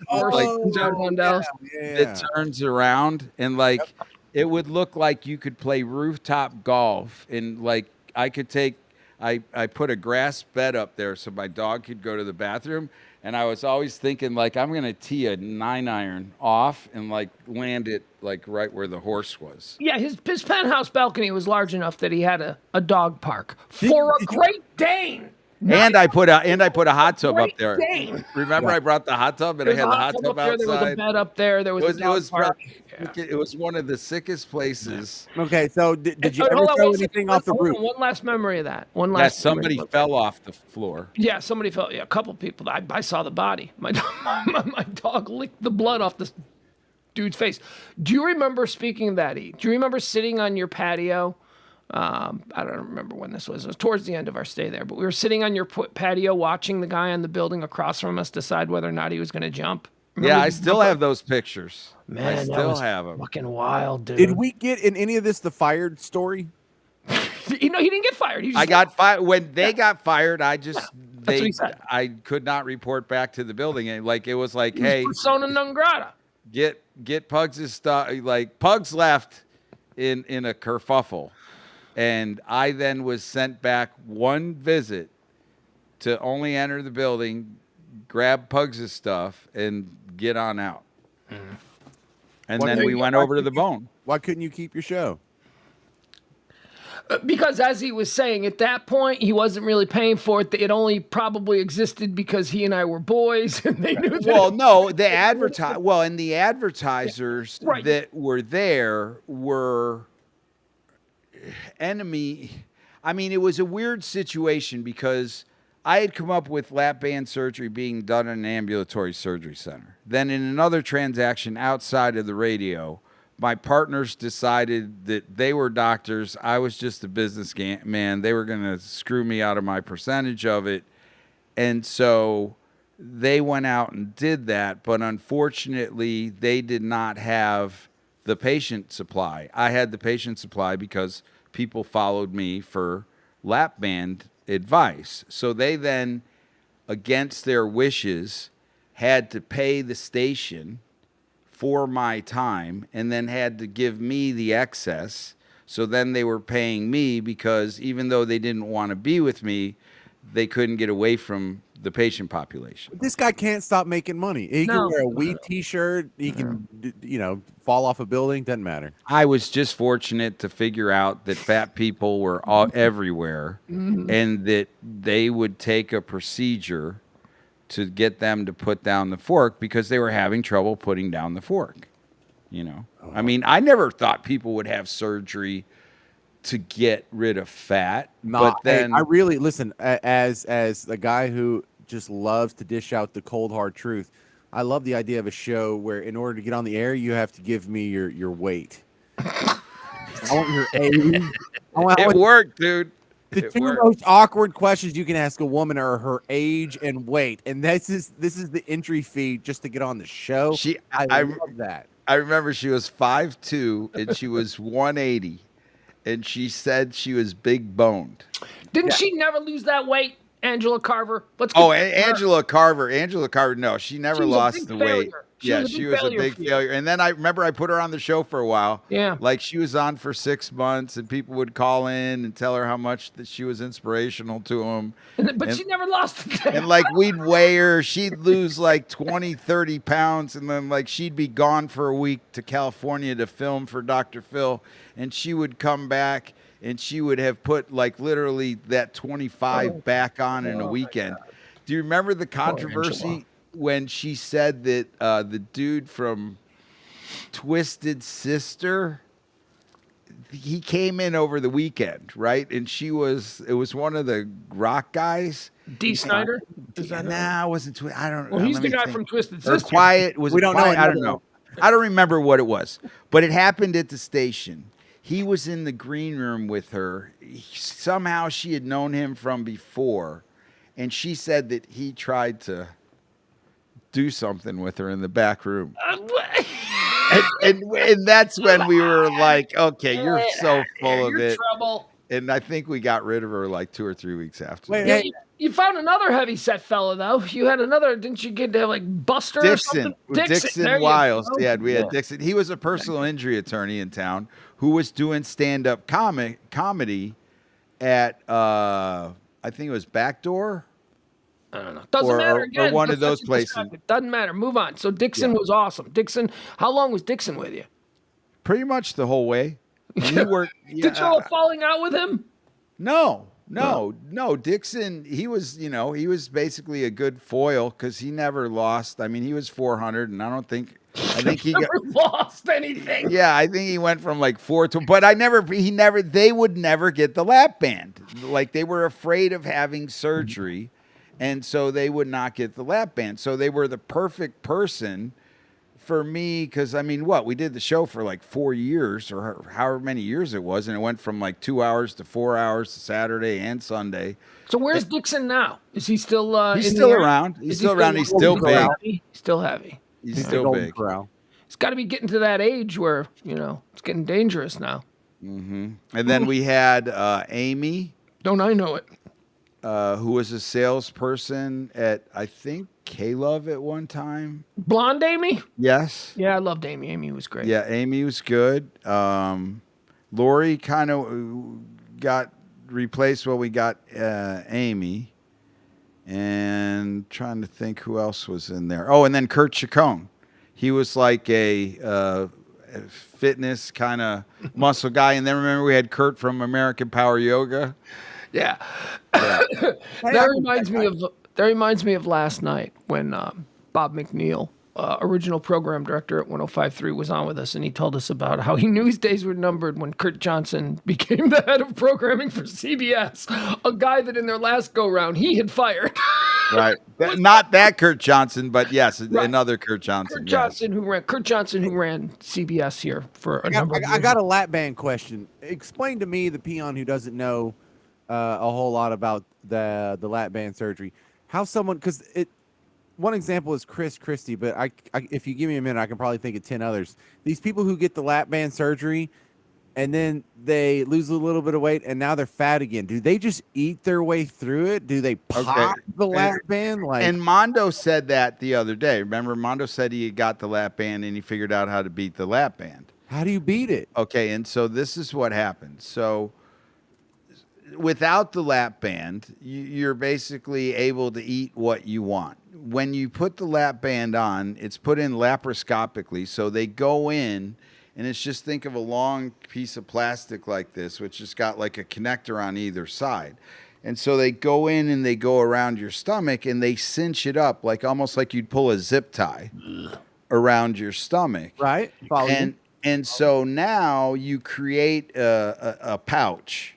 B: it turns around, and like it would look like you could play rooftop golf, and like I put a grass bed up there so my dog could go to the bathroom, and I was always thinking like I'm gonna tee a 9-iron off and like land it like right where the horse was.
A: Yeah, his penthouse balcony was large enough that he had a dog park for a Great Dane.
B: And I put a hot tub up there.
A: Dane.
B: Remember, I brought the hot tub, and I had the hot tub outside.
A: There was a bed up there. There was
B: it was one of the sickest places.
C: Okay, so did you ever throw anything off the roof?
A: One last memory of that.
B: Somebody fell off the floor.
A: Yeah, somebody fell. Yeah, a couple people. I saw the body. My dog licked the blood off this dude's face. Do you remember, speaking of that, E, do you remember sitting on your patio? I don't remember when this was. It was towards the end of our stay there, but we were sitting on your patio watching the guy on the building across from us decide whether or not he was going to jump. Remember
B: I still have those pictures.
A: Man,
B: I still have them.
A: Fucking wild, dude.
C: Did we get in any of this the fired story?
A: You know, he didn't get fired.
B: I got fired when they got fired. I just
A: I
B: could not report back to the building. And like it was like, hey,
A: persona non grata.
B: Get Pugs' stuff. Like Pugs left in a kerfuffle. And I then was sent back one visit to only enter the building, grab Pugs' stuff, and get on out. Mm-hmm. And then we went over to the bone.
C: Why couldn't you keep your show?
A: Because as he was saying, at that point, he wasn't really paying for it. It only probably existed because he and I were boys, and they knew that.
B: Well, no, and the advertisers that were there were enemy. I mean, it was a weird situation because I had come up with lap band surgery being done in an ambulatory surgery center. Then in another transaction outside of the radio, my partners decided that they were doctors. I was just a businessman. They were going to screw me out of my percentage of it. And so they went out and did that. But unfortunately, they did not have the patient supply. I had the patient supply because people followed me for lap band advice. So they then, against their wishes, had to pay the station for my time and then had to give me the excess. So then they were paying me because even though they didn't want to be with me, they couldn't get away from the patient population.
C: This guy can't stop making money. He can wear a weed T-shirt. He can, fall off a building. Doesn't matter.
B: I was just fortunate to figure out that fat people were everywhere, and that they would take a procedure to get them to put down the fork because they were having trouble putting down the fork. I mean, I never thought people would have surgery to get rid of fat. But then
C: I really listen as a guy who just loves to dish out the cold hard truth. I love the idea of a show where in order to get on the air, you have to give me your weight. I want your age.
B: It worked, dude.
C: The two most awkward questions you can ask a woman are her age and weight, and this is the entry fee just to get on the show. I love that.
B: I remember she was 5'2" and she was 180, and she said she was big boned.
A: Didn't she never lose that weight? Angela Carver.
B: Angela Carver. No, she never lost the weight. She was a big failure. And then I remember I put her on the show for a while.
A: Yeah.
B: Like she was on for 6 months and people would call in and tell her how much that she was inspirational to them.
A: But she never lost it.
B: And like we'd weigh her, she'd lose like 20, 30 pounds. And then like she'd be gone for a week to California to film for Dr. Phil. And she would come back and she would have put like literally that 25 back on in a weekend. Do you remember the controversy when she said that the dude from Twisted Sister, he came in over the weekend, right? And it was one of the rock guys.
A: D. Snyder?
B: Nah, it wasn't. I don't know.
A: Well, he's the guy from Twisted Sister.
B: Or Quiet. Was
C: we
B: it
C: don't
B: Quiet?
C: know.
B: I don't know. I don't remember what it was, but it happened at the station. He was in the green room with her. Somehow she had known him from before, and she said that he tried to do something with her in the back room. And that's when we were like, okay, you're so full of it.
A: Trouble.
B: And I think we got rid of her like 2 or 3 weeks after.
A: Wait, you found another heavy set fella though. You had another, didn't you get to like Buster
B: Dixon.
A: or something?
B: Dixon Wiles. Yeah, we had Dixon. He was a personal injury attorney in town who was doing stand-up comedy at I think it was Backdoor.
A: I don't know. Doesn't matter. Again,
B: or one of those places.
A: Doesn't matter. Move on. So Dixon was awesome. Dixon, how long was Dixon with you?
B: Pretty much the whole way. Did you
A: all falling out with him?
B: No. Dixon, he was basically a good foil because he never lost. I mean, he was 400, and I think he
A: never lost anything.
B: Yeah, I think he went from like 4 to, but they would never get the lap band. Like they were afraid of having surgery, and so they would not get the lap band. So they were the perfect person for me because, I mean, we did the show for like 4 years or however many years it was, and it went from like 2 hours to 4 hours to Saturday and Sunday.
A: So where's Dixon now? Is he still
B: he's still around. He's still around. He's still big.
A: He's still heavy.
B: He's still big.
A: He's got to be getting to that age where, it's getting dangerous now.
B: Mm-hmm. And then we had Amy.
A: Don't I know it?
B: Who was a salesperson at, I think, K-Love at one time.
A: Blonde Amy?
B: Yes.
A: Yeah, I loved Amy. Amy was great.
B: Yeah, Amy was good. Lori kind of got replaced when we got Amy. And trying to think who else was in there. Oh, and then Kurt Chacon. He was like a fitness kind of muscle guy. And then remember we had Kurt from American Power Yoga.
A: Yeah. That reminds me of last night when Bob McNeil, original program director at 105.3, was on with us, and he told us about how he knew his days were numbered when Kurt Johnson became the head of programming for CBS, a guy that in their last go-round he had fired.
B: Right. Not that Kurt Johnson, but yes, another Kurt Johnson.
A: Kurt Johnson who ran CBS here for a number of years.
C: I got a lap band question. Explain to me, the peon who doesn't know a whole lot about the lap band surgery, how someone, because one example is Chris Christie, but I, if you give me a minute, I can probably think of 10 others. These people who get the lap band surgery and then they lose a little bit of weight and now they're fat again. Do they just eat their way through it? Do they pop the lap band?
B: And Mondo said that the other day. Remember, Mondo said he got the lap band and he figured out how to beat the lap band.
C: How do you beat it?
B: Okay, and so this is what happens. So without the lap band, you're basically able to eat what you want. When you put the lap band on, it's put in laparoscopically. So they go in, and it's just, think of a long piece of plastic like this, which has got like a connector on either side. And so they go in and they go around your stomach and they cinch it up, like almost like you'd pull a zip tie around your stomach.
C: Right.
B: And so now you create a pouch.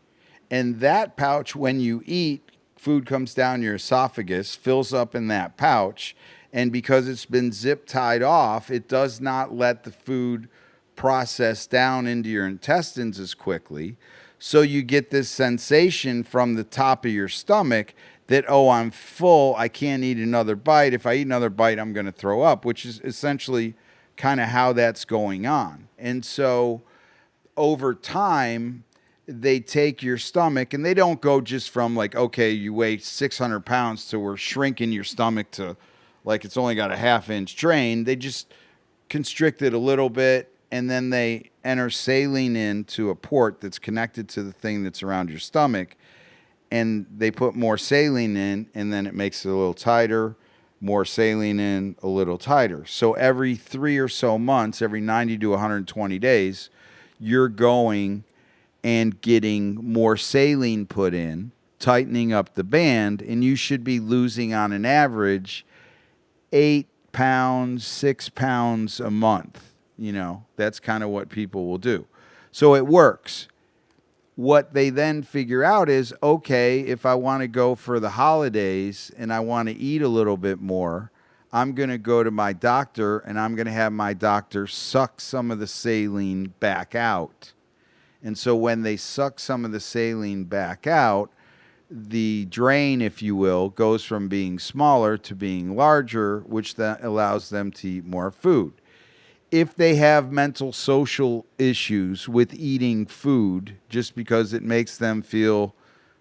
B: And that pouch, when you eat, food comes down your esophagus, fills up in that pouch. And because it's been zip tied off, it does not let the food process down into your intestines as quickly. So you get this sensation from the top of your stomach that, oh, I'm full, I can't eat another bite. If I eat another bite, I'm going to throw up, which is essentially kind of how that's going on. And so over time, they take your stomach, and they don't go just from like, okay, you weigh 600 pounds to we're shrinking your stomach to like it's only got a half-inch drain. They just constrict it a little bit, and then they enter saline into a port that's connected to the thing that's around your stomach, and they put more saline in, and then it makes it a little tighter, more saline in, a little tighter. So every 3 or so months, every 90 to 120 days, you're going and getting more saline put in, tightening up the band, and you should be losing on an average 8 pounds, 6 pounds a month. You know, that's kind of what people will do. So it works. What they then figure out is, okay, if I want to go for the holidays and I want to eat a little bit more, I'm going to go to my doctor and I'm going to have my doctor suck some of the saline back out. And so when they suck some of the saline back out, the drain, if you will, goes from being smaller to being larger, which then allows them to eat more food. If they have mental social issues with eating food just because it makes them feel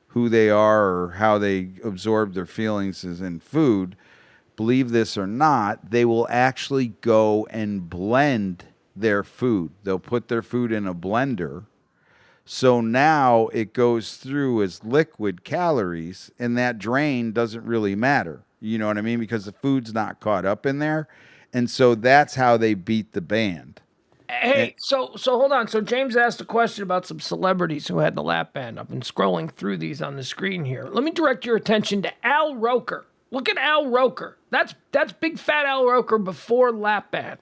B: who they are or how they absorb their feelings is in food, believe this or not, they will actually go and blend their food. They'll put their food in a blender. So now it goes through as liquid calories, and that drain doesn't really matter. You know what I mean? Because the food's not caught up in there. And so that's how they beat the band.
A: Hey, so hold on. So James asked a question about some celebrities who had the lap band. I've been scrolling through these on the screen here. Let me direct your attention to Al Roker. Look at Al Roker. That's big fat Al Roker before lap band.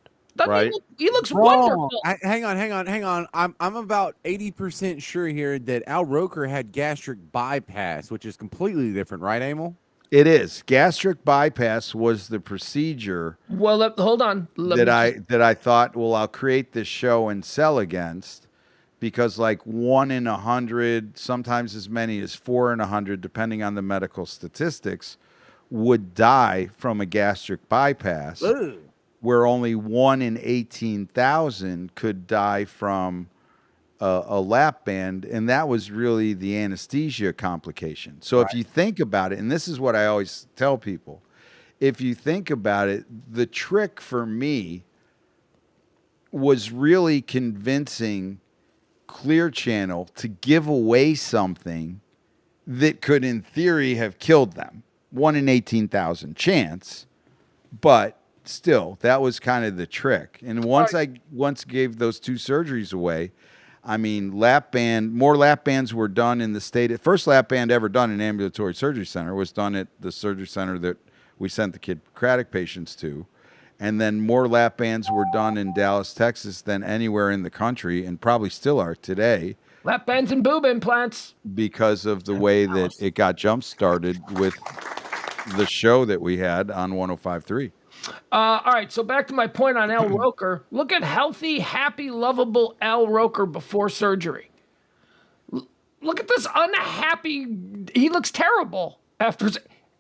B: Right.
A: He looks wonderful.
C: Hang on. I'm about 80% sure here that Al Roker had gastric bypass, which is completely different, right, Emil?
B: It is. Gastric bypass was the procedure.
A: Well, hold on.
B: That I thought, well, I'll create this show and sell against, because like 1 in 100, sometimes as many as 4 in 100, depending on the medical statistics, would die from a gastric bypass.
C: Ooh.
B: Where only 1 in 18,000 could die from a lap band, and that was really the anesthesia complication. So right. If you think about it, and this is what I always tell people, if you think about it, the trick for me was really convincing Clear Channel to give away something that could, in theory, have killed them. 1 in 18,000 chance, but still, that was kind of the trick. And once I gave those 2 surgeries away, I mean, more lap bands were done in the state. The first lap band ever done in an ambulatory surgery center was done at the surgery center that we sent the Hippocratic patients to. And then more lap bands were done in Dallas, Texas than anywhere in the country, and probably still are today.
A: Lap bands and boob implants.
B: Because of the way that it got jump-started with the show that we had on 105.3.
A: All right, so back to my point on Al Roker. Look at healthy, happy, lovable Al Roker before surgery. Look at this unhappy. He looks terrible after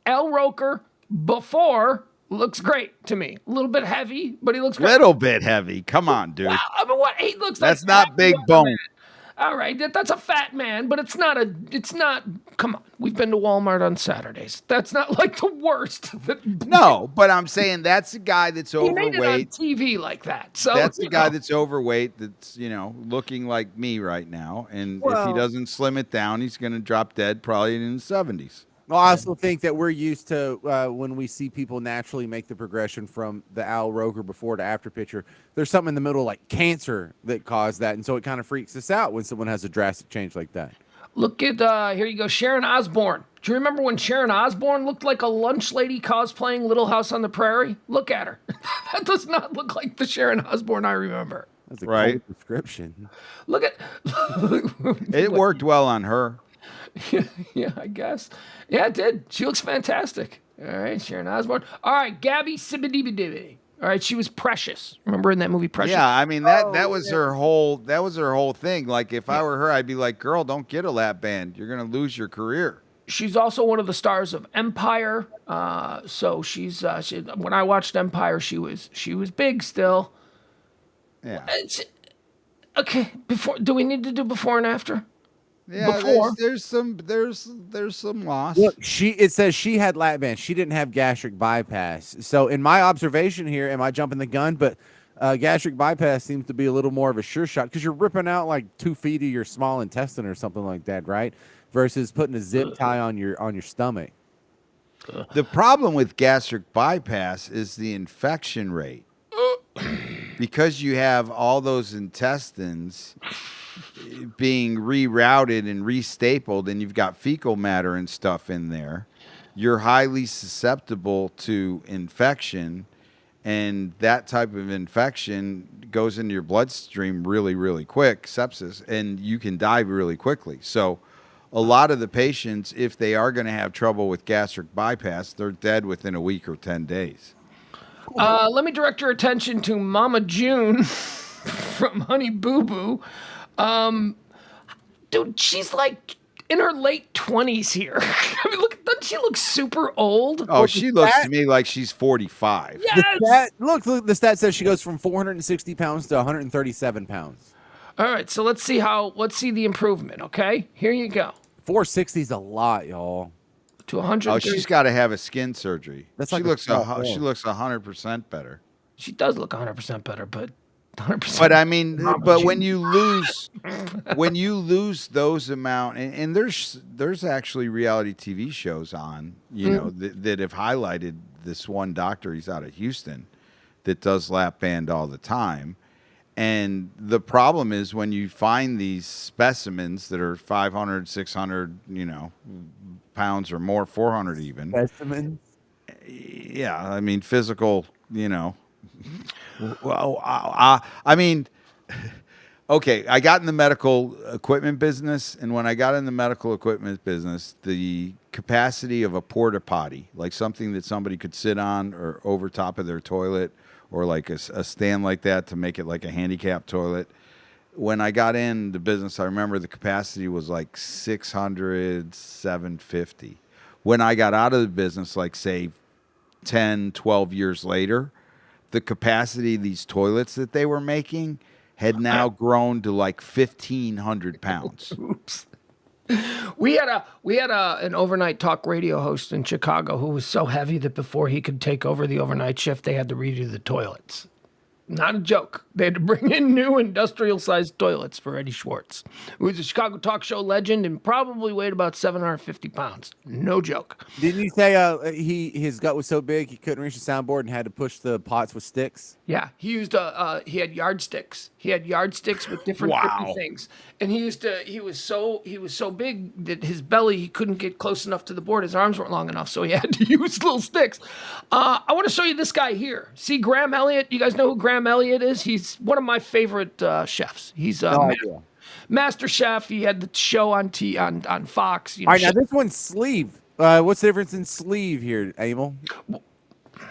A: Al Roker before Looks great to me. A little bit heavy, but he looks great.
B: Little bit heavy. Come on, dude.
A: Wow, I mean, what? He looks
B: That's
A: like
B: not big bone.
A: All right, that's a fat man, but it's not. Come on, we've been to Walmart on Saturdays. That's not like the worst.
B: No, but I'm saying that's a guy that's
A: He made it on
B: overweight.
A: TV like that. So
B: That's the guy that's overweight. That's looking like me right now. And if he doesn't slim it down, he's going to drop dead probably in his 70s.
C: Well, I also think that we're used to when we see people naturally make the progression from the Al Roker before to after picture, there's something in the middle like cancer that caused that. And so it kind of freaks us out when someone has a drastic change like that.
A: Look at, here you go, Sharon Osbourne. Do you remember when Sharon Osbourne looked like a lunch lady cosplaying Little House on the Prairie? Look at her. That does not look like the Sharon Osbourne I remember.
C: That's a cold description.
A: Look at...
B: It worked well on her.
A: Yeah, I guess. Yeah, it did. She looks fantastic. All right, Sharon Osbourne. All right, Gabby Sibidibidibidi. All right, she was Precious. Remember in that movie Precious?
B: Yeah, I mean that was her whole thing. Like if I were her, I'd be like, "Girl, don't get a lap band. You're gonna lose your career."
A: She's also one of the stars of Empire. So she's when I watched Empire, she was big still.
B: Yeah.
A: Okay. Do we need to do before and after?
B: Yeah, there's some loss.
C: Look, it says she had lap bands. She didn't have gastric bypass. So in my observation here, am I jumping the gun? But gastric bypass seems to be a little more of a sure shot because you're ripping out like 2 feet of your small intestine or something like that, right? Versus putting a zip tie on your stomach.
B: The problem with gastric bypass is the infection rate. Because you have all those intestines being rerouted and restapled, and you've got fecal matter and stuff in there, you're highly susceptible to infection, and that type of infection goes into your bloodstream really, really quick, sepsis, and you can die really quickly. So a lot of the patients, if they are going to have trouble with gastric bypass, they're dead within a week or 10 days.
A: Let me direct your attention to Mama June from Honey Boo Boo. Dude, she's like in her late 20s here. I mean, doesn't she look super old?
B: Oh, she looks to me like she's 45.
A: Yes.
C: Look, the stat says she goes from 460 pounds to 137 pounds.
A: All right, so let's see the improvement, okay? Here you go.
C: 460 is a lot, y'all.
A: To 100.
B: Oh, she's got to have a skin surgery.
C: That's
B: she
C: like
B: looks 100% better.
A: She does look 100% better, but 100%.
B: But I mean, when you lose those amount, and there's actually reality TV shows on, that have highlighted this one doctor. He's out of Houston that does lap band all the time. And the problem is when you find these specimens that are 500, 600, pounds or more, 400 even.
C: Specimens?
B: Yeah, I mean, physical, Well, I mean, okay, I got in the medical equipment business, and when I got in the medical equipment business, the capacity of a porta potty, like something that somebody could sit on or over top of their toilet, or like a stand like that to make it like a handicap toilet. When I got in the business, I remember the capacity was like 600, 750. When I got out of the business, like say 10, 12 years later, the capacity of these toilets that they were making had now grown to like 1,500 pounds.
A: Oops. We had an overnight talk radio host in Chicago who was so heavy that before he could take over the overnight shift, they had to redo the toilets. Not a joke. They had to bring in new industrial-sized toilets for Eddie Schwartz, who was a Chicago talk show legend and probably weighed about 750 pounds. No joke.
C: Didn't you say his gut was so big he couldn't reach the soundboard and had to push the pots with sticks?
A: Yeah, he used he had yardsticks. He had yardsticks with different things, and he was so big that his belly, he couldn't get close enough to the board. His arms weren't long enough, so he had to use little sticks. I want to show you this guy here. See Graham Elliott? You guys know who Graham Elliott is? He's one of my favorite chefs. He's master chef. He had the show on Fox.
C: All right, now this one's sleeve. What's the difference in sleeve here, Emil?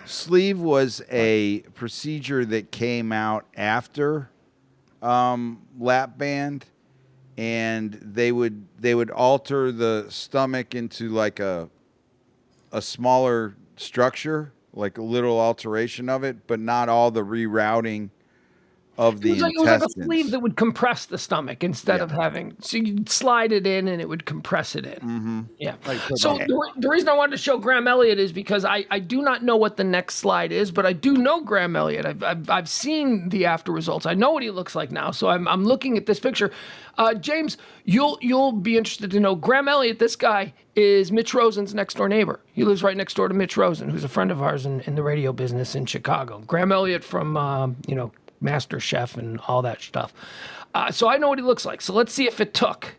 B: Sleeve was a procedure that came out after lap band, and they would alter the stomach into like a smaller structure, like a little alteration of it, but not all the rerouting of the
A: it was like a
B: intestines.
A: sleeve that would compress the stomach instead of having. So you'd slide it in and it would compress it in.
B: Mm-hmm.
A: Yeah. So the reason I wanted to show Graham Elliott is because I do not know what the next slide is, but I do know Graham Elliott. I've seen the after results. I know what he looks like now. So I'm looking at this picture. James, you'll be interested to know Graham Elliott. This guy is Mitch Rosen's next door neighbor. He lives right next door to Mitch Rosen, who's a friend of ours in the radio business in Chicago. Graham Elliott from Master Chef and all that stuff. So I know what he looks like. So let's see if it took.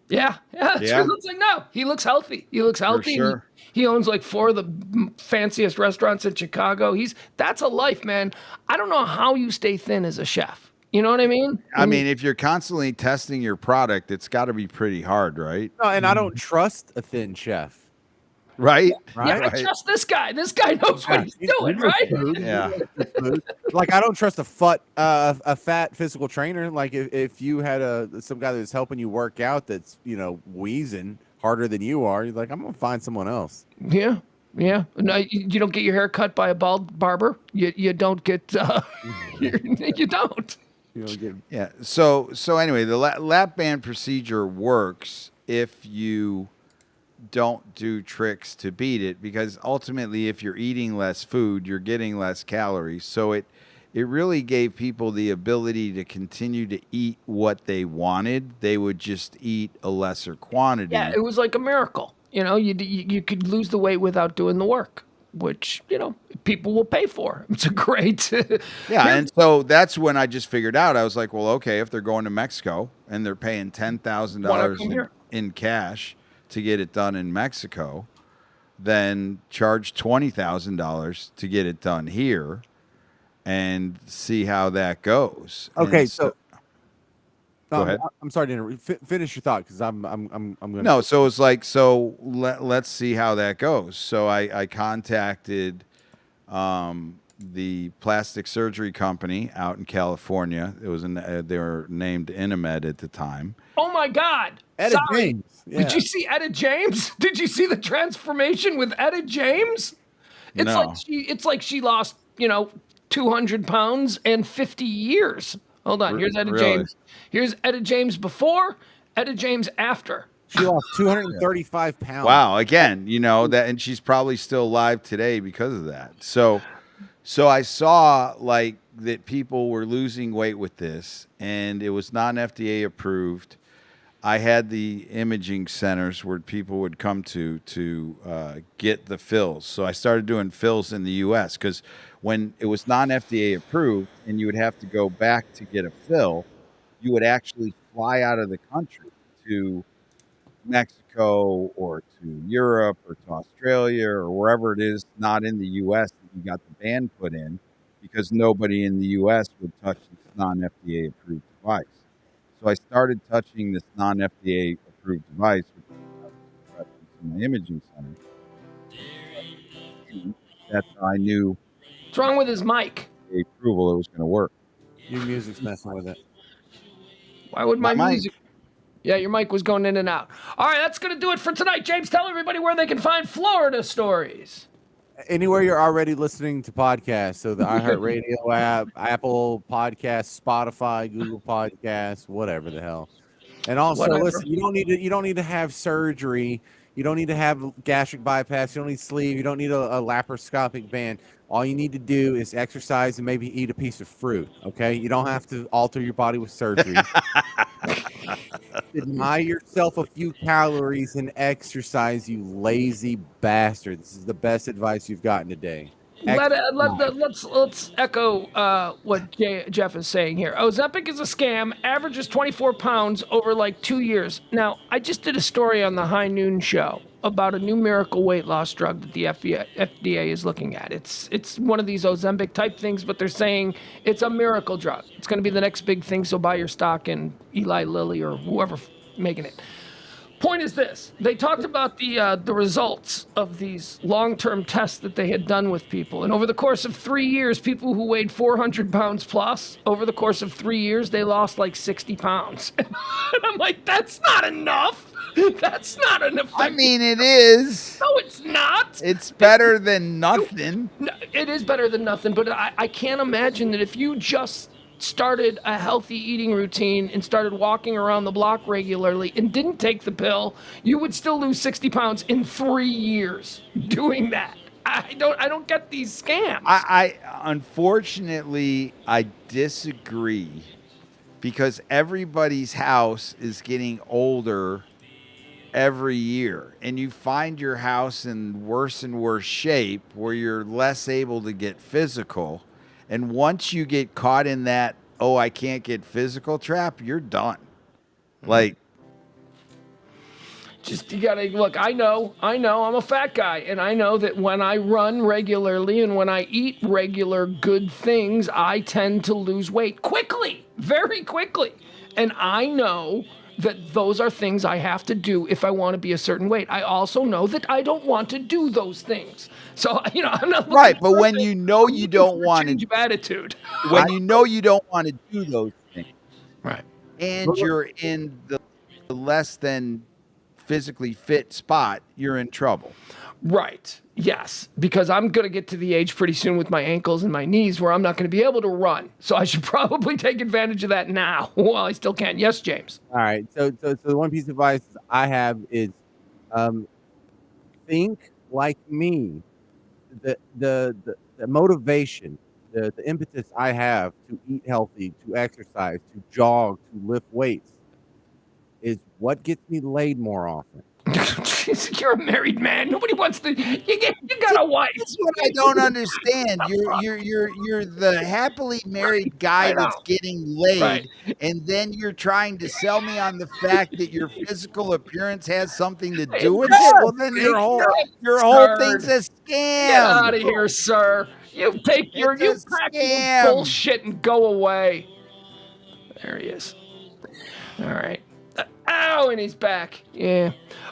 A: Yeah, that's what he looks like now. He looks healthy.
B: For sure.
A: He owns like 4 of the fanciest restaurants in Chicago. That's a life, man. I don't know how you stay thin as a chef. You know what I mean?
B: I mean, if you're constantly testing your product, it's got to be pretty hard, right?
C: No, and I don't trust a thin chef.
B: Right?
A: Yeah, I trust this guy. This guy knows what he's doing, right?
B: Yeah.
C: Like I don't trust a fat physical trainer. Like if you had some guy that's helping you work out that's wheezing harder than you are, you're like, I'm gonna find someone else.
A: Yeah. No, you don't get your hair cut by a bald barber. You don't get. You don't.
B: Yeah. So anyway, the lap band procedure works if you don't do tricks to beat it, because ultimately if you're eating less food, you're getting less calories. So it really gave people the ability to continue to eat what they wanted. They would just eat a lesser quantity.
A: Yeah, it was like a miracle. You could lose the weight without doing the work, which, people will pay for. It's a great...
B: Yeah, and so that's when I just figured out, I was like, well, okay, if they're going to Mexico and they're paying $10,000 in cash to get it done in Mexico, then charge $20,000 to get it done here and see how that goes.
C: Okay,
B: so go ahead.
C: I'm sorry to interrupt. Finish your thought, because I'm gonna.
B: No, so it's like, let's see how that goes. So I contacted the plastic surgery company out in California. It was they were named Inamed at the time.
A: Oh my God!
C: Etta James. Yeah.
A: Did you see Etta James? Did you see the transformation with Etta James? It's like she lost 200 pounds and 50 years. Hold on. Here's Etta James. Here's Etta James before, Etta James after.
C: She lost 235 pounds.
B: Wow. Again, that, and she's probably still alive today because of that. So I saw like that people were losing weight with this, and it was non-FDA approved. I had the imaging centers where people would come to get the fills. So I started doing fills in the U.S. because when it was non-FDA approved and you would have to go back to get a fill, you would actually fly out of the country to Mexico or to Europe or to Australia or wherever it is not in the U.S. that you got the ban put in, because nobody in the U.S. would touch this non-FDA approved device. So I started touching this non-FDA approved device, which is in the imaging center. That's how I knew.
A: What's wrong with his mic?
B: The approval, it was going to work.
C: Your music's messing with it.
A: Why would my music? Yeah, your mic was going in and out. All right, that's going to do it for tonight. James, tell everybody where they can find Florida Stories.
C: Anywhere you're already listening to podcasts, so the iHeartRadio app, Apple Podcasts, Spotify, Google Podcasts, whatever the hell. And also, listen, you don't need to have surgery. You don't need to have gastric bypass. You don't need sleeve. You don't need a laparoscopic band. All you need to do is exercise and maybe eat a piece of fruit. Okay, you don't have to alter your body with surgery. Deny yourself a few calories and exercise, you lazy bastard. This is the best advice you've gotten today.
A: Let's echo what Jeff is saying here. Ozempic is a scam. Averages 24 pounds over like 2 years. Now, I just did a story on the High Noon show about a new miracle weight loss drug that the FDA is looking at. It's one of these Ozempic type things, but they're saying it's a miracle drug. It's going to be the next big thing, so buy your stock in Eli Lilly or whoever making it. Point is this: they talked about the results of these long-term tests that they had done with people, and over the course of 3 years, people who weighed 400 pounds plus, over the course of 3 years, they lost like 60 pounds. And I'm like, that's not enough. That's not an effect.
B: I mean, it is.
A: No, it's not.
B: It's better than nothing.
A: No, it is better than nothing, but I can't imagine that if you just started a healthy eating routine and started walking around the block regularly and didn't take the pill, you would still lose 60 pounds in 3 years doing that. I don't get these scams.
B: I unfortunately I disagree, because everybody's house is getting older every year, and you find your house in worse and worse shape where you're less able to get physical. And once you get caught in that, oh, I can't get physical trap, you're done. Like,
A: just, you gotta look. I know I'm a fat guy, and I know that when I run regularly and when I eat regular good things, I tend to lose weight quickly, very quickly. And I know that those are things I have to do if I want to be a certain weight. I also know that I don't want to do those things. So, I'm not looking
B: right, but
A: for
B: when you know you don't want
A: change of attitude.
B: when you know you don't want to do those things,
A: Right.
B: and you're in the less than physically fit spot, you're in trouble.
A: Right. Yes, because I'm going to get to the age pretty soon with my ankles and my knees where I'm not going to be able to run. So I should probably take advantage of that now while I still can. Yes, James.
C: All right. So the one piece of advice I have is, think like me. The motivation, the impetus I have to eat healthy, to exercise, to jog, to lift weights is what gets me laid more often.
A: You're a married man. Nobody wants to. You got a wife.
B: That's what I don't understand. You're the happily married guy that's getting laid,
A: Right.
B: and then you're trying to sell me on the fact that your physical appearance has something to do with it. Well, then your whole thing's a scam.
A: Get out of here, sir. You take you pack your bullshit and go away. There he is. All right. Ow, and he's back. Yeah.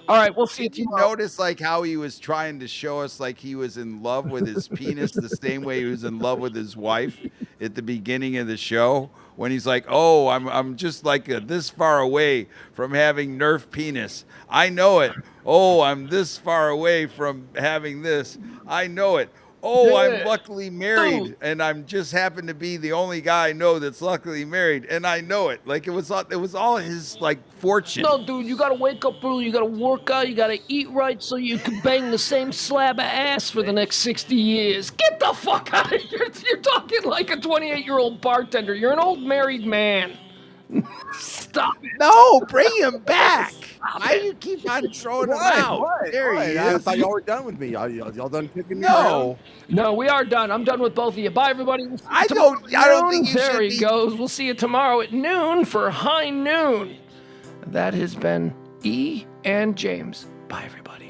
A: All right, we'll see.
B: Did you notice like how he was trying to show us like he was in love with his penis the same way he was in love with his wife at the beginning of the show, when he's like, "Oh, I'm just like this far away from having Nerf penis. I know it. Oh, I'm this far away from having this. I know it. Oh, I'm luckily married, and I'm just happen to be the only guy I know that's luckily married, and I know it." Like it was all his like fortune.
A: No, dude, you gotta wake up early, you gotta work out, you gotta eat right so you can bang the same slab of ass for the next 60 years. Get the fuck out of here. You're talking like a 28-year-old bartender. You're an old married man. Stop it.
B: No, bring him back. Why do you keep on throwing him out?
C: What?
B: There he is.
C: I thought y'all were done with me. Y'all done picking me
B: No.
A: No, we are done. I'm done with both of you. Bye, everybody. We'll
B: I don't think you
A: there
B: should
A: he
B: be.
A: goes. We'll see you tomorrow at noon for High Noon. That has been E and James. Bye, everybody.